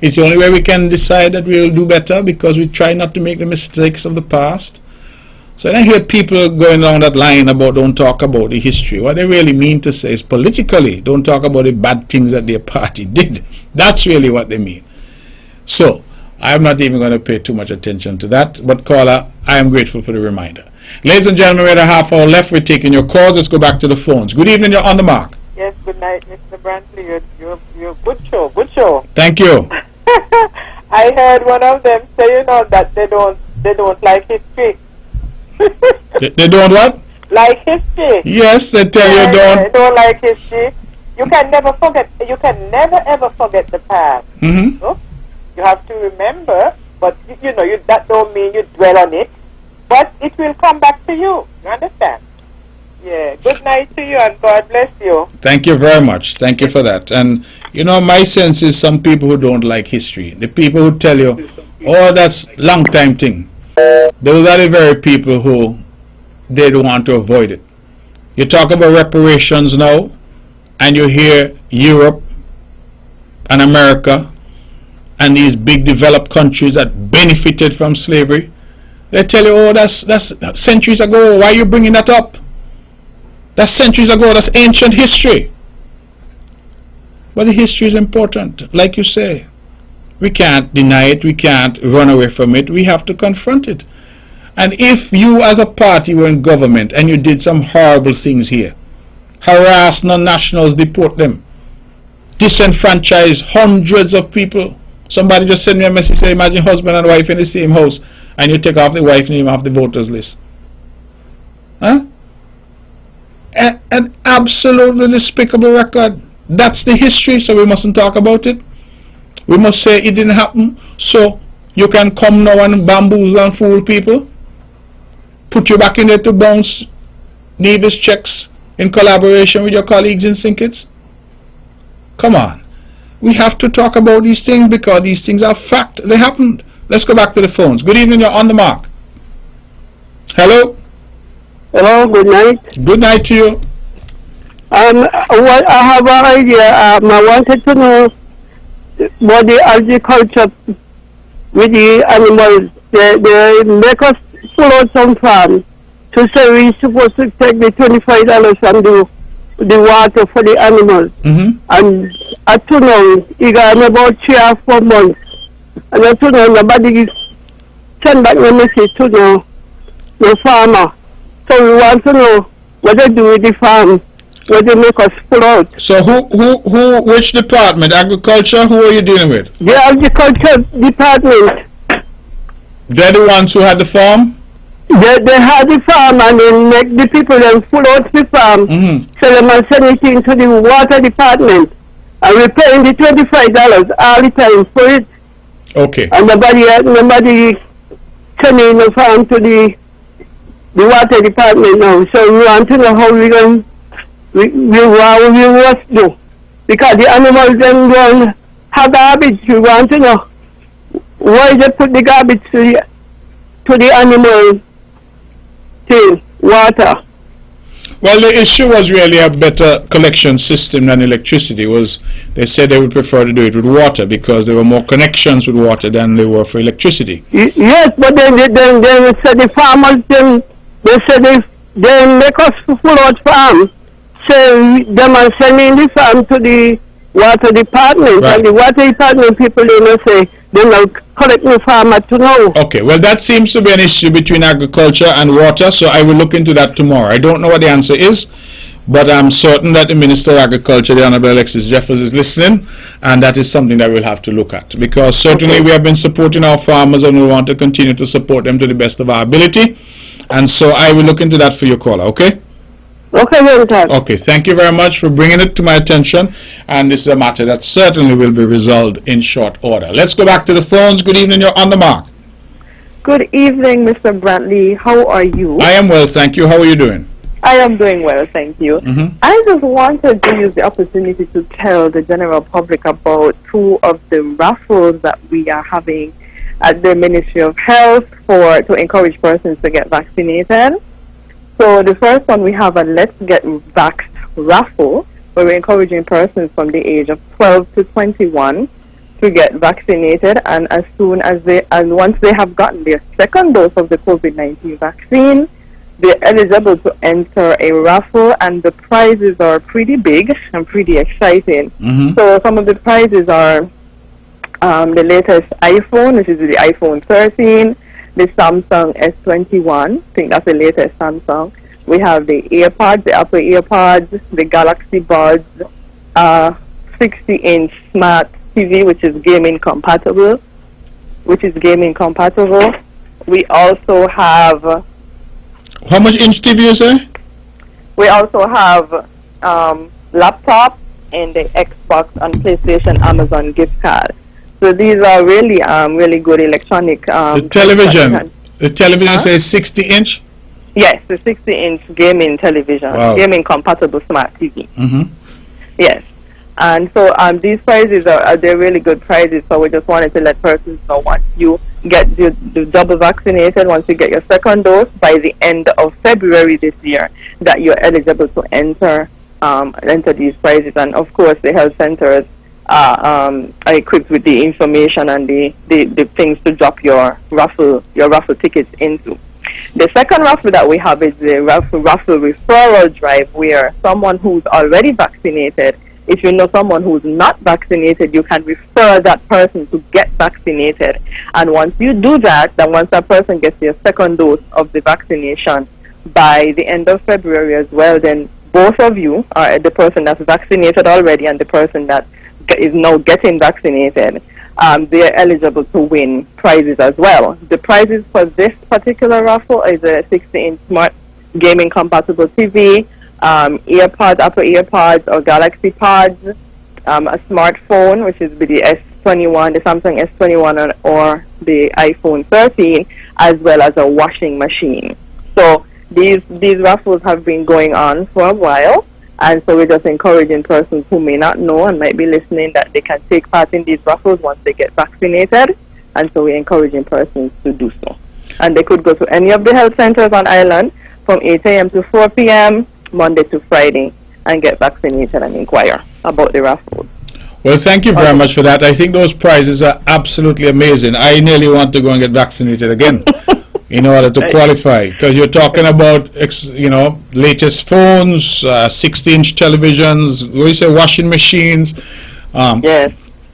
It's the only way we can decide that we'll do better, because we try not to make the mistakes of the past. So when I hear people going down that line about don't talk about the history, what they really mean to say is politically, don't talk about the bad things that their party did. That's really what they mean. So I'm not even going to pay too much attention to that. But caller, I am grateful for the reminder. Ladies and gentlemen, we had a half hour left. We're taking your calls. Let's go back to the phones. Good evening. You're on the mark. Yes, good night, Mr. Brantley. You're good show. Good show. Thank you. I heard one of them say, that they don't like history. They don't what? Like history. Yes, they tell you don't. They don't like history. You can never forget. You can never ever forget the past. Mm-hmm. No? You have to remember, but that don't mean you dwell on it. But it will come back to you. You understand? Yeah. Good night to you, and God bless you. Thank you very much. Thank you for that. And my sense is some people who don't like history, the people who tell you, oh, that's long time thing, those are the very people who they don't want to avoid it. You talk about reparations now, and you hear Europe and America and these big developed countries that benefited from slavery. They tell you, oh, that's centuries ago. Why are you bringing that up? That's centuries ago. That's ancient history. But the history is important. Like you say, we can't deny it. We can't run away from it. We have to confront it. And if you as a party were in government and you did some horrible things here, harass non-nationals, deport them, disenfranchise hundreds of people. Somebody just sent me a message, say, imagine husband and wife in the same house, and you take off the wife name off the voters list. Huh? An absolutely despicable record. That's the history, so we mustn't talk about it. We must say it didn't happen, so you can come now and bamboozle and fool people. Put you back in there to bounce Davis checks in collaboration with your colleagues in Sinkits. Come on. We have to talk about these things because these things are fact. They happened. Let's go back to the phones. Good evening, you're on the mark. Hello? Hello, good night. Good night to you. I have an idea. I wanted to know about the agriculture with the animals. They make us pull out some farm to say we're supposed to take the $25 from the water for the animals. Mm-hmm. And up to now, it got about 3 or 4 months. And up to now, nobody send back the message to the farmer. So we want to know what they do with the farm, what they make us pull out. So which department? Agriculture? Who are you dealing with? The agriculture department. They're the ones who had the farm? They had the farm and they make the people then pull out the farm. Mm-hmm. So they must send it into the water department. And we're paying the $25 all the time for it. Okay. And nobody sending the farm to the water department now. So we want to know how we must do. Because the animals then don't have garbage. We want to know why they put the garbage to the animal thing, water. Well, the issue was really a better collection system than electricity. They said they would prefer to do it with water because there were more connections with water than there were for electricity. Yes, but then said the farmers they said they make us full out farm. So they are sending the farm to the water department, right. And the water department people say they will collect the farmer to know. Okay, well that seems to be an issue between agriculture and water, so I will look into that tomorrow. I don't know what the answer is, but I'm certain that the Minister of Agriculture, the Honorable Alexis Jeffers, is listening, and that is something that we'll have to look at. Because certainly we have been supporting our farmers and we want to continue to support them to the best of our ability. And so I will look into that for your caller, okay? Okay, anytime. Okay, thank you very much for bringing it to my attention. And this is a matter that certainly will be resolved in short order. Let's go back to the phones. Good evening, you're on the mark. Good evening, Mr. Brantley. How are you? I am well, thank you. How are you doing? I am doing well, thank you. I just wanted to use the opportunity to tell the general public about two of the raffles that we are having at the Ministry of Health to encourage persons to get vaccinated. So the first one, we have a Let's Get Vaxxed raffle, where we're encouraging persons from the age of 12 to 21 to get vaccinated, and as soon as once they have gotten their second dose of the COVID-19 vaccine, they're eligible to enter a raffle, and the prizes are pretty big and pretty exciting. So some of the prizes are the latest iPhone, which is the iPhone 13, the Samsung S21, I think that's the latest Samsung. We have the AirPods, the Apple AirPods, the Galaxy Buds, 60-inch smart TV, which is gaming compatible. We also have... How much inch TV you say? We also have laptop and the Xbox and PlayStation Amazon gift card. So these are really really good electronic. The television says 60-inch? Yes, the 60-inch gaming television, gaming compatible smart TV. Yes. And so these prizes they're really good prizes, so we just wanted to let persons know once you get the double vaccinated, once you get your second dose by the end of February this year, that you're eligible to enter these prizes. And of course the health centers are equipped with the information and the things to drop your raffle tickets into. The second raffle that we have is the raffle referral drive, where someone who's already vaccinated, if you know someone who's not vaccinated, you can refer that person to get vaccinated. And once you do that, then once that person gets their second dose of the vaccination by the end of February as well, then both of you, the person that's vaccinated already and the person that is now getting vaccinated, they're eligible to win prizes as well. The prizes for this particular raffle is a 60-inch smart gaming compatible TV, AirPods, Apple AirPods or Galaxy Pods, a smartphone, which is the S21, the Samsung S21 or the iPhone 13, as well as a washing machine. So these raffles have been going on for a while, and so we're just encouraging persons who may not know and might be listening that they can take part in these raffles once they get vaccinated, and so we're encouraging persons to do so. And they could go to any of the health centers on island from 8 a.m. to 4 p.m. Monday to Friday and get vaccinated and inquire about the raffles. Well, thank you very much for that. I think those prizes are absolutely amazing. I nearly want to go and get vaccinated again in order to qualify, because you're talking about latest phones, 60-inch televisions, what do you say, washing machines,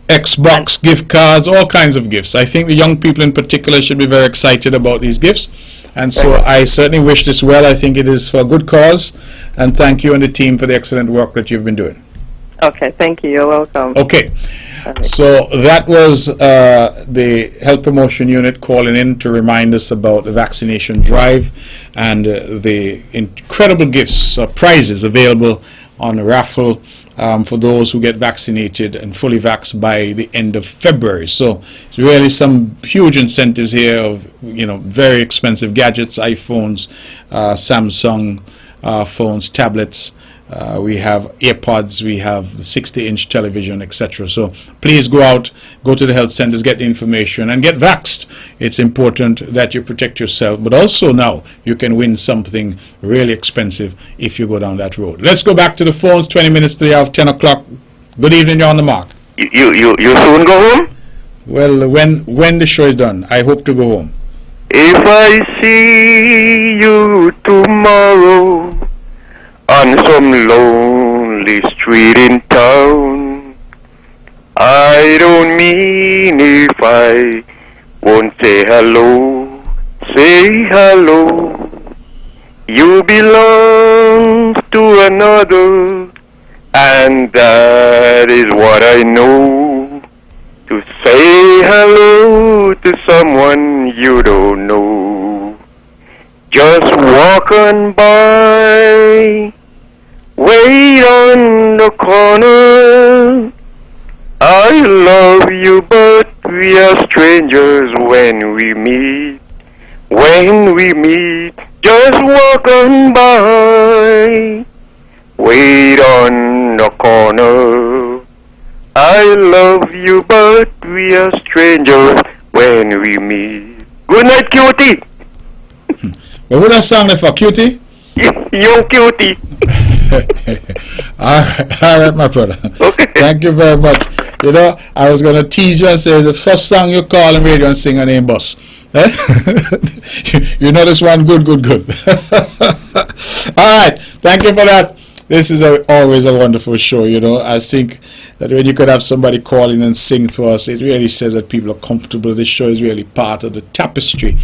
Xbox gift cards, all kinds of gifts. I think the young people in particular should be very excited about these gifts. And so I certainly wish this well. I think it is for a good cause. And thank you and the team for the excellent work that you've been doing. Okay, thank you. You're welcome. Okay. So that was the Health Promotion Unit calling in to remind us about the vaccination drive and the incredible gifts, prizes available on the raffle for those who get vaccinated and fully vaxxed by the end of February. So it's really some huge incentives here of very expensive gadgets, iPhones, Samsung phones, tablets. We have AirPods, we have the 60-inch television, etc. So please go out, go to the health centers, get the information, and get vaxxed. It's important that you protect yourself, but also now you can win something really expensive if you go down that road. Let's go back to the phones. 20 minutes to the hour of 10 o'clock. Good evening, you're on the mark. You soon go home? Well, when the show is done, I hope to go home. If I see you tomorrow on some lonely street in town, I don't mean if I won't say hello. Say hello. You belong to another, and that is what I know. To say hello to someone you don't know. Just walk on by Wait on the corner. I love you, but we are strangers when we meet. When we meet, just walk on by. Wait on the corner. I love you, but we are strangers when we meet. Good night, cutie. What would that song there for, cutie? Young cutie. all right, my brother. Okay. Thank you very much. You know, I was going to tease you and say the first song you call on radio and sing on name bus. Eh? You know this one? Good. All right. Thank you for that. This is always a wonderful show, you know. I think that when you could have somebody call in and sing for us, it really says that people are comfortable. This show is really part of the tapestry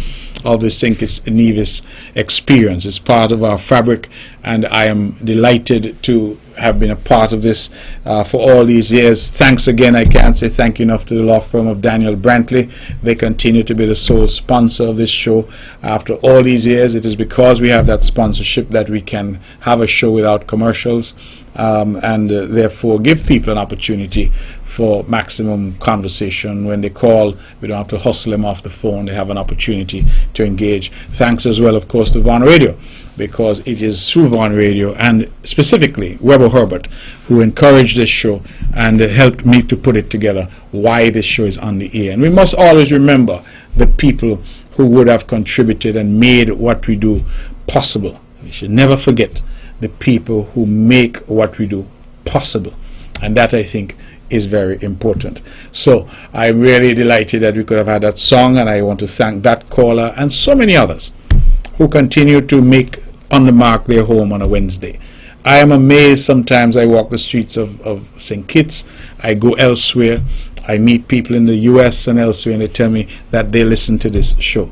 of the St. Kitts Nevis experience. It's part of our fabric, and I am delighted to have been a part of this for all these years. Thanks again. I can't say thank you enough to the law firm of Daniel Brantley. They continue to be the sole sponsor of this show. After all these years, it is because we have that sponsorship that we can have a show without commercials, and therefore give people an opportunity for maximum conversation. When they call, we don't have to hustle them off the phone. They have an opportunity to engage. Thanks as well, of course, to Vaughan Radio, because it is through Vaughan Radio and specifically Weber Herbert who encouraged this show and helped me to put it together, why this show is on the air. And we must always remember the people who would have contributed and made what we do possible. We should never forget the people who make what we do possible. And that, I think, is very important. So I'm really delighted that we could have had that song, and I want to thank that caller and so many others who continue to make On the Mark their home on a Wednesday. I am amazed sometimes. I walk the streets of St. Kitts, I go elsewhere, I meet people in the US and elsewhere, and they tell me that they listen to this show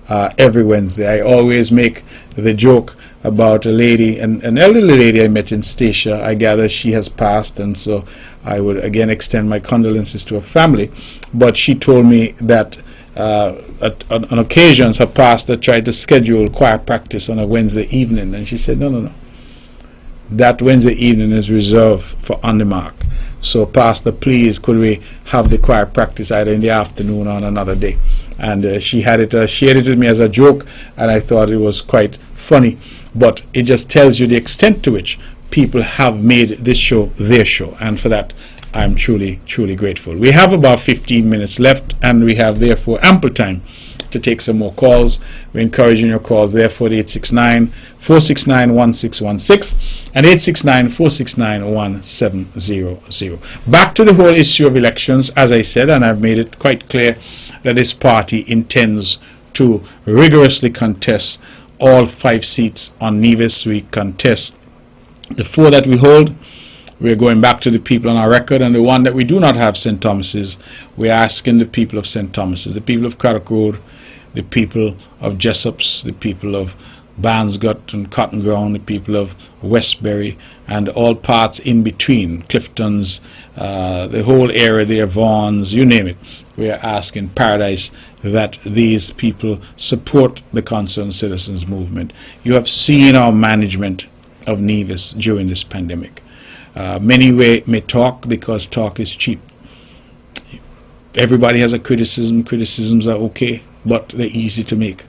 every Wednesday. I always make the joke about a lady, an elderly lady I met in Statia. I gather she has passed, and so I would again extend my condolences to her family. But she told me that on occasions her pastor tried to schedule choir practice on a Wednesday evening, and she said no, that Wednesday evening is reserved for On the Mark. So pastor, please, could we have the choir practice either in the afternoon or on another day? And she shared it with me as a joke, and I thought it was quite funny. But it just tells you the extent to which people have made this show their show, and for that I'm truly grateful. We have about 15 minutes left, and we have therefore ample time to take some more calls. We're encouraging your calls therefore, 869-469-1616 and 869-469-1700. Back to the whole issue of elections, as I said, and I've made it quite clear that this party intends to rigorously contest all 5 seats on Nevis. We contest the 4 that we hold. We're going back to the people on our record, and the one that we do not have, St. Thomas's, we're asking the people of St. Thomas's, the people of Craddock Road, the people of Jessops, the people of Barnsgut and Cotton Ground, the people of Westbury, and all parts in between, Cliftons, the whole area there, Vaughns, you name it. We are asking Paradise that these people support the Concerned Citizens Movement. You have seen our management of Nevis during this pandemic. Many may talk because talk is cheap. Everybody has a criticism. Criticisms are okay, but they're easy to make.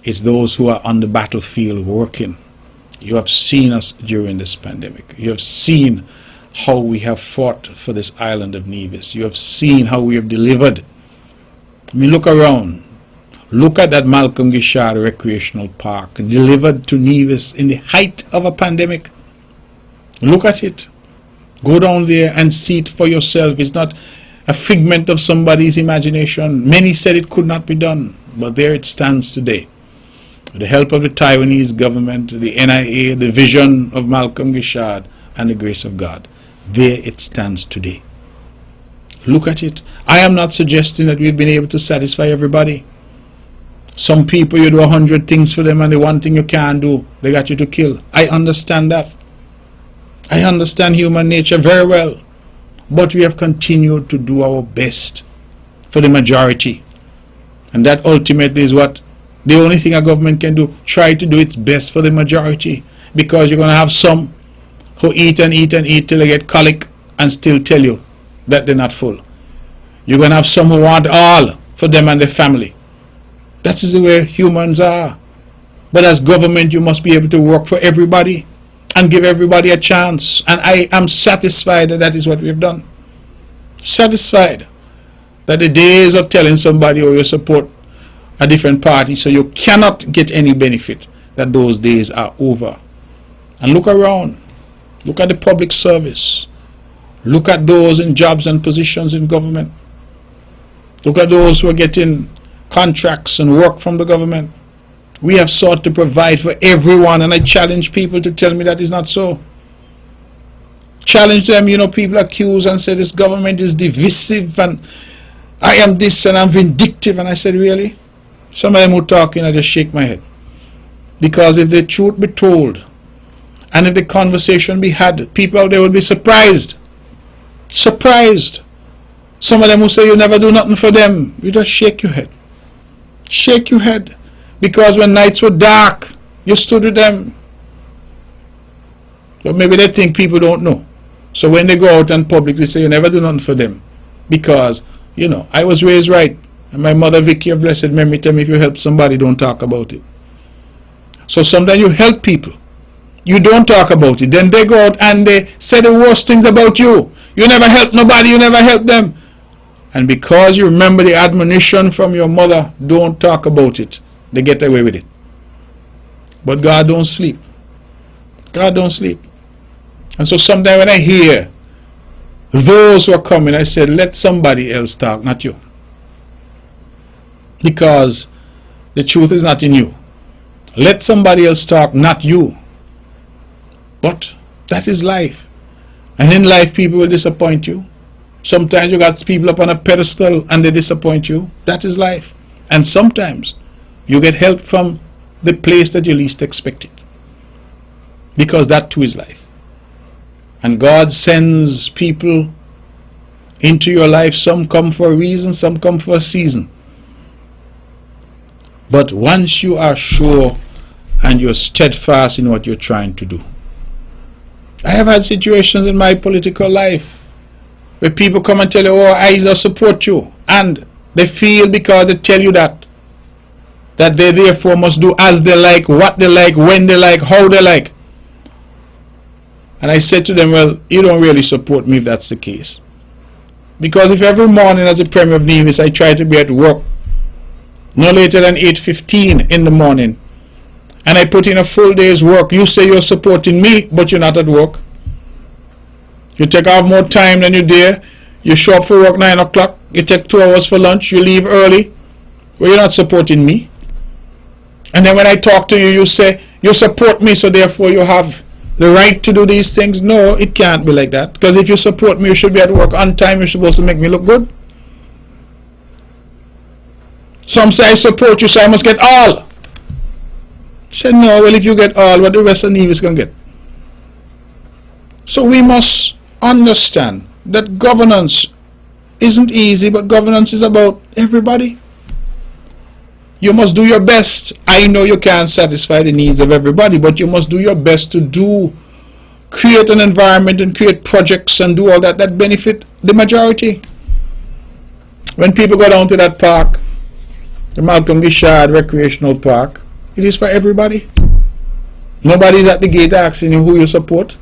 It's those who are on the battlefield working. You have seen us during this pandemic. You have seen how we have fought for this island of Nevis. You have seen how we have delivered. I mean, look around. Look at that Malcolm Gishard Recreational Park, delivered to Nevis in the height of a pandemic. Look at it. Go down there and see it for yourself. It's not a figment of somebody's imagination. Many said it could not be done, but there it stands today. With the help of the Taiwanese government, the NIA, the vision of Malcolm Gishard, and the grace of God, there it stands today. Look at it. I am not suggesting that we've been able to satisfy everybody. Some people, you do 100 things for them, and the one thing you can't do, they got you to kill. I understand that. I understand human nature very well. But we have continued to do our best for the majority. And that ultimately is what the only thing a government can do. Try to do its best for the majority. Because you're going to have some who eat and eat and eat till they get colic and still tell you that they're not full. You're going to have some who want all for them and their family. That is the way humans are. But as government, you must be able to work for everybody and give everybody a chance. And I am satisfied that that is what we've done. Satisfied that the days of telling somebody, oh, you support a different party so you cannot get any benefit, that those days are over. And look around. Look at the public service. Look at those in jobs and positions in government. Look at those who are getting contracts and work from the government. We have sought to provide for everyone, and I challenge people to tell me that is not so. Challenge them. People accuse and say this government is divisive and I am this and I'm vindictive. And I said, really? Some of them who talking, I just shake my head. Because if the truth be told and if the conversation be had, people out there will be surprised. Surprised. Some of them who say you never do nothing for them, you just shake your head. Shake your head. Because when nights were dark, you stood with them. But maybe they think people don't know. So when they go out and publicly say you never do nothing for them. Because, I was raised right. And my mother Vicky of blessed memory tell me if you help somebody, don't talk about it. So sometimes you help people. You don't talk about it. Then they go out and they say the worst things about you. You never help nobody, you never help them. And because you remember the admonition from your mother, don't talk about it, they get away with it. But God don't sleep. God don't sleep. And so sometimes when I hear those who are coming, I said, let somebody else talk, not you. Because the truth is not in you. Let somebody else talk, not you. But that is life. And in life, people will disappoint you. Sometimes you got people up on a pedestal and they disappoint you. That is life. And sometimes you get help from the place that you least expected. Because that too is life. And God sends people into your life. Some come for a reason, some come for a season. But once you are sure and you're steadfast in what you're trying to do. I have had situations in my political life where people come and tell you, oh, I just support you. And they feel because they tell you that they therefore must do as they like, what they like, when they like, how they like. And I said to them, well, you don't really support me if that's the case. Because if every morning as a Premier of Nevis I try to be at work no later than 8:15 in the morning, and I put in a full day's work, you say you're supporting me, but you're not at work. You take off more time than you're there. You show up for work 9 o'clock. You take 2 hours for lunch. You leave early. Well, you're not supporting me. And then when I talk to you, you say, you support me, so therefore you have the right to do these things. No, it can't be like that. Because if you support me, you should be at work on time. You're supposed to make me look good. Some say I support you, so I must get all. I said, no, well, if you get all, what the rest of Nevis going to get? So we must understand that governance isn't easy, but governance is about everybody. You must do your best. I know you can't satisfy the needs of everybody, but you must do your best to create an environment and create projects and do all that benefit the majority. When people go down to that park, the Malcolm Gishard Recreational Park, it is for everybody. Nobody's at the gate asking you who you support.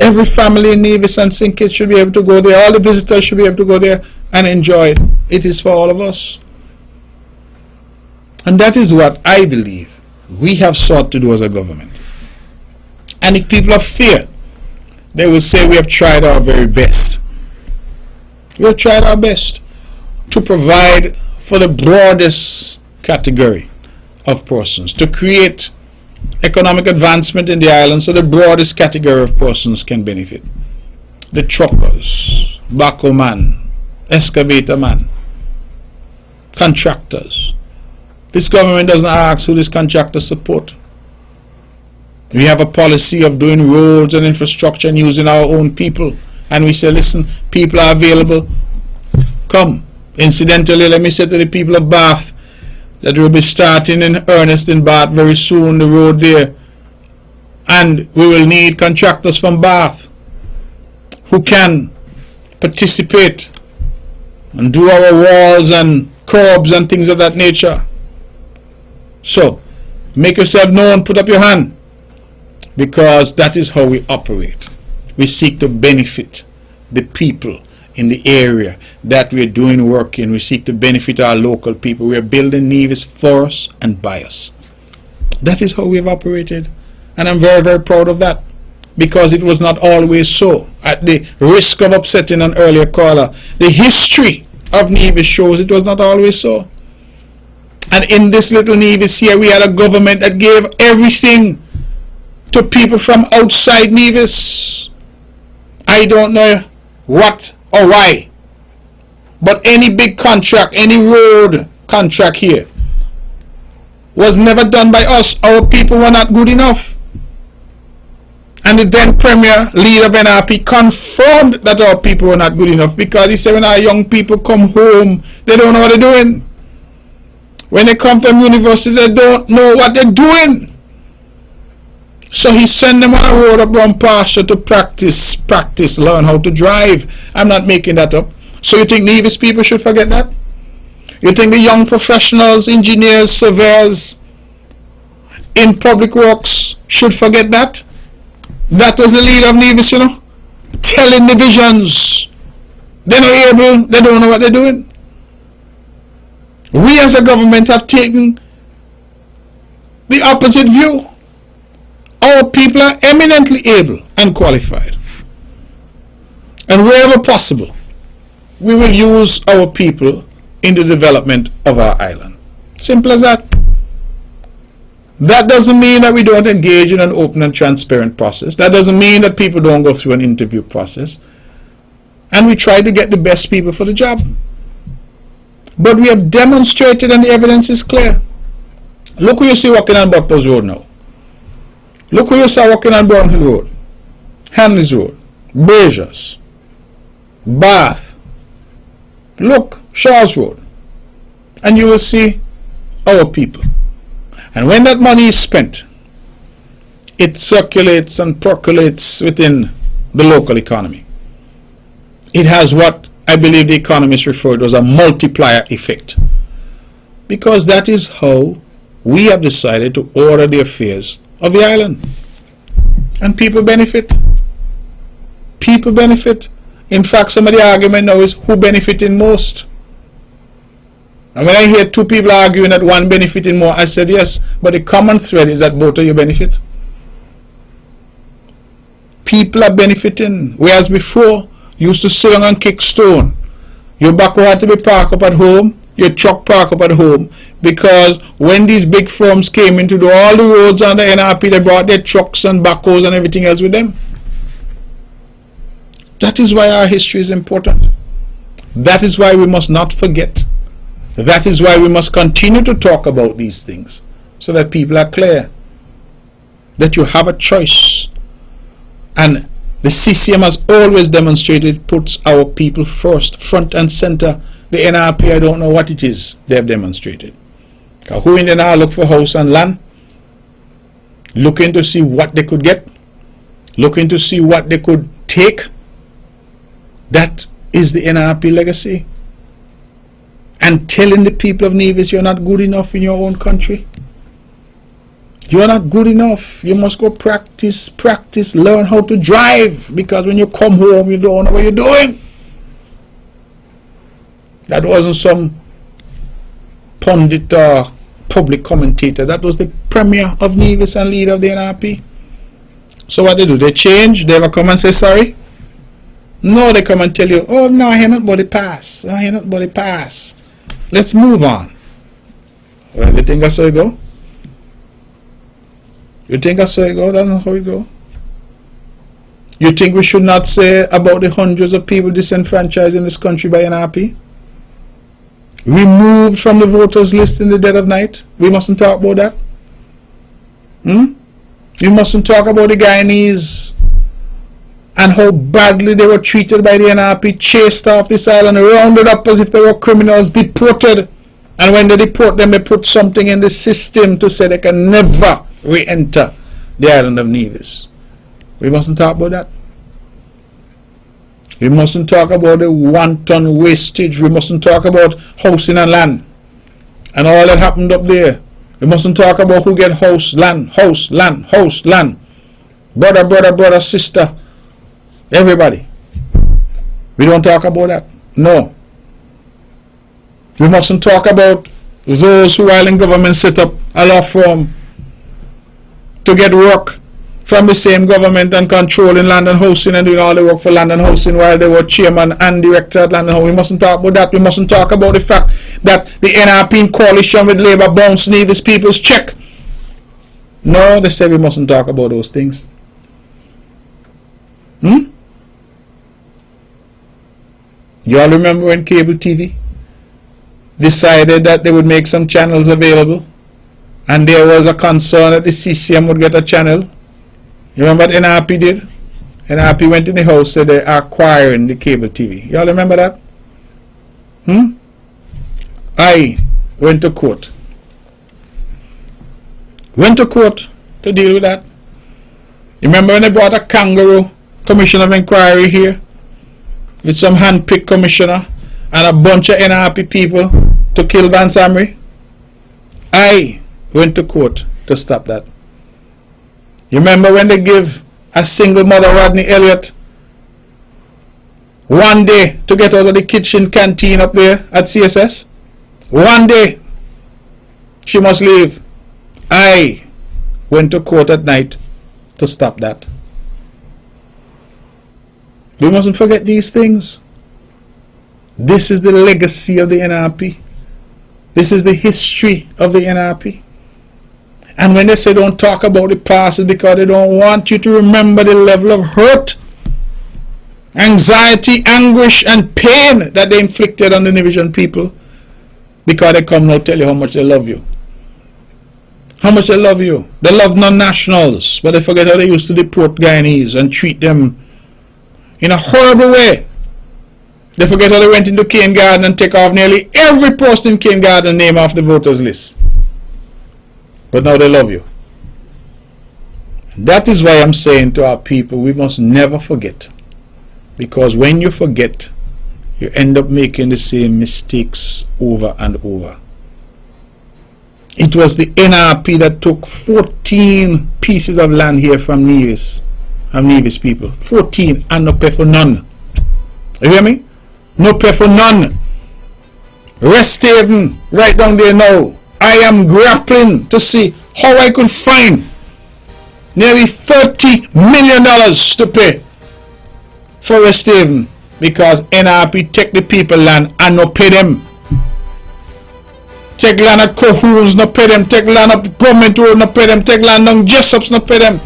Every family in Nevis and St. Kitts should be able to go there. All the visitors should be able to go there and enjoy it. It is for all of us. And that is what I believe we have sought to do as a government. And if people have fear, they will say we have tried our very best. We have tried our best to provide for the broadest category of persons, to create economic advancement in the island so the broadest category of persons can benefit. The truckers, backhoe man, excavator man, contractors. This government doesn't ask who this contractor support. We have a policy of doing roads and infrastructure and using our own people. And we say, listen, people are available. Come. Incidentally, let me say to the people of Bath that we'll be starting in earnest in Bath very soon, the road there And we will need contractors from Bath who can participate and do our walls and curbs and things of that nature. So, make yourself known, put up your hand, because that is how we operate. We seek to benefit the people in the area that we're doing work in. We seek to benefit our local people. We're building Nevis for us and by us. That is how we've operated. And I'm very, very proud of that, because it was not always so. At the risk of upsetting an earlier caller, the history of Nevis shows it was not always so. And in this little Nevis here, we had a government that gave everything to people from outside Nevis. I don't know what or why, but any big contract, any road contract here was never done by us. Our people were not good enough. And the then Premier leader of NRP confirmed that our people were not good enough, because he said when our young people come home, they don't know what they're doing. When they come from university, they don't know what they're doing. So he sent them on a road up around pasture to practice, learn how to drive. I'm not making that up. So you think Nevis people should forget that? You think the young professionals, engineers, surveyors in public works should forget that? That was the leader of Nevis, you know, telling the visions. They're not able, they don't know what they're doing. We as a government have taken the opposite view. Our people are eminently able and qualified. And wherever possible, we will use our people in the development of our island. Simple as that. That doesn't mean that we don't engage in an open and transparent process. That doesn't mean that people don't go through an interview process. And we try to get the best people for the job. But we have demonstrated, and the evidence is clear. Look who you see walking on Butlers Road now. Look who you saw walking on Brownhill Road, Hanley's Road, Braziers, Bath. Look, Shaw's Road. And you will see our people. And when that money is spent, it circulates and percolates within the local economy. It has what I believe the economists refer to as a multiplier effect. Because that is how we have decided to order the affairs of the island. And people benefit. People benefit. In fact, some of the argument now is who benefiting most. And when I hear two people arguing that one benefiting more, I said yes, but the common thread is that both of you benefit. People are benefiting, whereas before you used to sit down and kick stone. Your backhoe had to be parked up at home, your truck parked up at home, because when these big firms came in to do all the roads on the NRP, they brought their trucks and backhoes and everything else with them. That is why our history is important. That is why we must not forget. That is why we must continue to talk about these things, so that people are clear that you have a choice. And the CCM has always demonstrated puts our people first, front and center. The NRP, I don't know what it is they have demonstrated. Who in the now look for house and land, looking to see what they could get, looking to see what they could take. That is the NRP legacy. And telling the people of Nevis you're not good enough in your own country. You're not good enough. You must go practice, learn how to drive, because when you come home you don't know what you're doing. That wasn't some pundit or public commentator. That was the Premier of Nevis and leader of the NRP. So what they do? They change? They ever come and say sorry? No, they come and tell you, oh no, I hear not body pass. I hear not body pass. Let's move on. Well, you think that's how it go? You think that's how it go? That's not how it go. You think we should not say about the hundreds of people disenfranchised in this country by NRP? Removed from the voters list in the dead of night? We mustn't talk about that? You mustn't talk about the Guyanese and how badly they were treated by the NRP, chased off this island, rounded up as if they were criminals, deported. And when they deport them, they put something in the system to say they can never re-enter the island of Nevis. We mustn't talk about that. We mustn't talk about the wanton wastage. We mustn't talk about housing and land and all that happened up there. We mustn't talk about who get house, land, house, land, house, land. Brother, sister, everybody. We don't talk about that. No. We mustn't talk about those who while in government set up a law firm to get work from the same government and controlling land and housing and doing all the work for land and housing while they were chairman and director at land and housing. We mustn't talk about that. We mustn't talk about the fact that the NRP in coalition with Labour bounced Nevis people's check. No, they said we mustn't talk about those things. You all remember when cable TV decided that they would make some channels available and there was a concern that the CCM would get a channel? You remember what NRP did? NRP went in the house, said they are acquiring the cable TV. You all remember that? I went to court. Went to court to deal with that. You remember when they brought a kangaroo commission of inquiry here with some hand-picked commissioner and a bunch of NRP people to kill Van Samri? I went to court to stop that. You remember when they give a single mother, Rodney Elliott, 1 day to get out of the kitchen canteen up there at CSS? 1 day. She must leave. I went to court at night to stop that. We mustn't forget these things. This is the legacy of the NRP. This is the history of the NRP. And when they say don't talk about the past, it's because they don't want you to remember the level of hurt, anxiety, anguish, and pain that they inflicted on the Nevisian people, because they come now tell you how much they love you. How much they love you. They love non-nationals, but they forget how they used to deport Guyanese and treat them in a horrible way. They forget how they went into Cane Garden and take off nearly every post in Cane Garden name off the voters list. But now they love you. That is why I'm saying to our people, we must never forget. Because when you forget, you end up making the same mistakes over and over. It was the NRP that took 14 pieces of land here from Nevis people. 14 and no pay for none. You hear me? No pay for none. Rest Haven, right down there now. I am grappling to see how I could find nearly $30 million to pay for West Haven because NRP take the people land and no pay them. Take land at Cohoons, no pay them. Take land at Government Road, no pay them. Take land on Jessops, no pay them.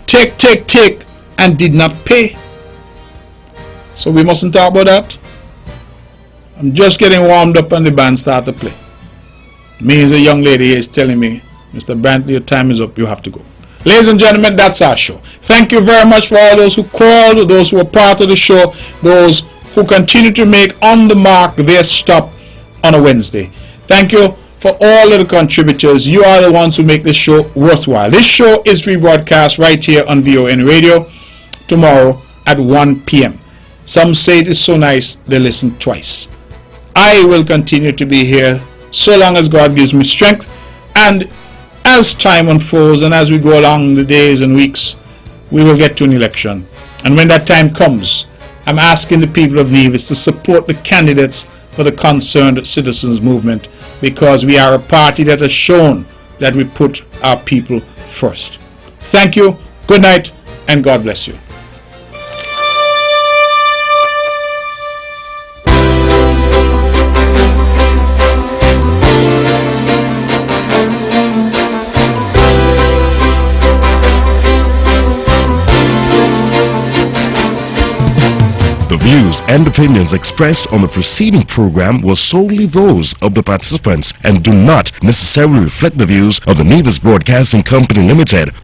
Take, and did not pay. So we mustn't talk about that. I'm just getting warmed up and the band start to play. Means a young lady here is telling me, Mr. Brantley, your time is up, you have to go. Ladies and gentlemen, that's our show. Thank you very much for all those who called, those who were part of the show, those who continue to make on the mark their stop on a Wednesday. Thank you for all of the contributors. You are the ones who make this show worthwhile. This show is rebroadcast right here on VON Radio tomorrow at 1 p.m. Some say it is so nice they listen twice. I will continue to be here so long as God gives me strength, and as time unfolds and as we go along the days and weeks, we will get to an election. And when that time comes, I'm asking the people of Nevis to support the candidates for the Concerned Citizens Movement, because we are a party that has shown that we put our people first. Thank you, good night, and God bless you. The views and opinions expressed on the preceding program were solely those of the participants and do not necessarily reflect the views of the Nevis Broadcasting Company Limited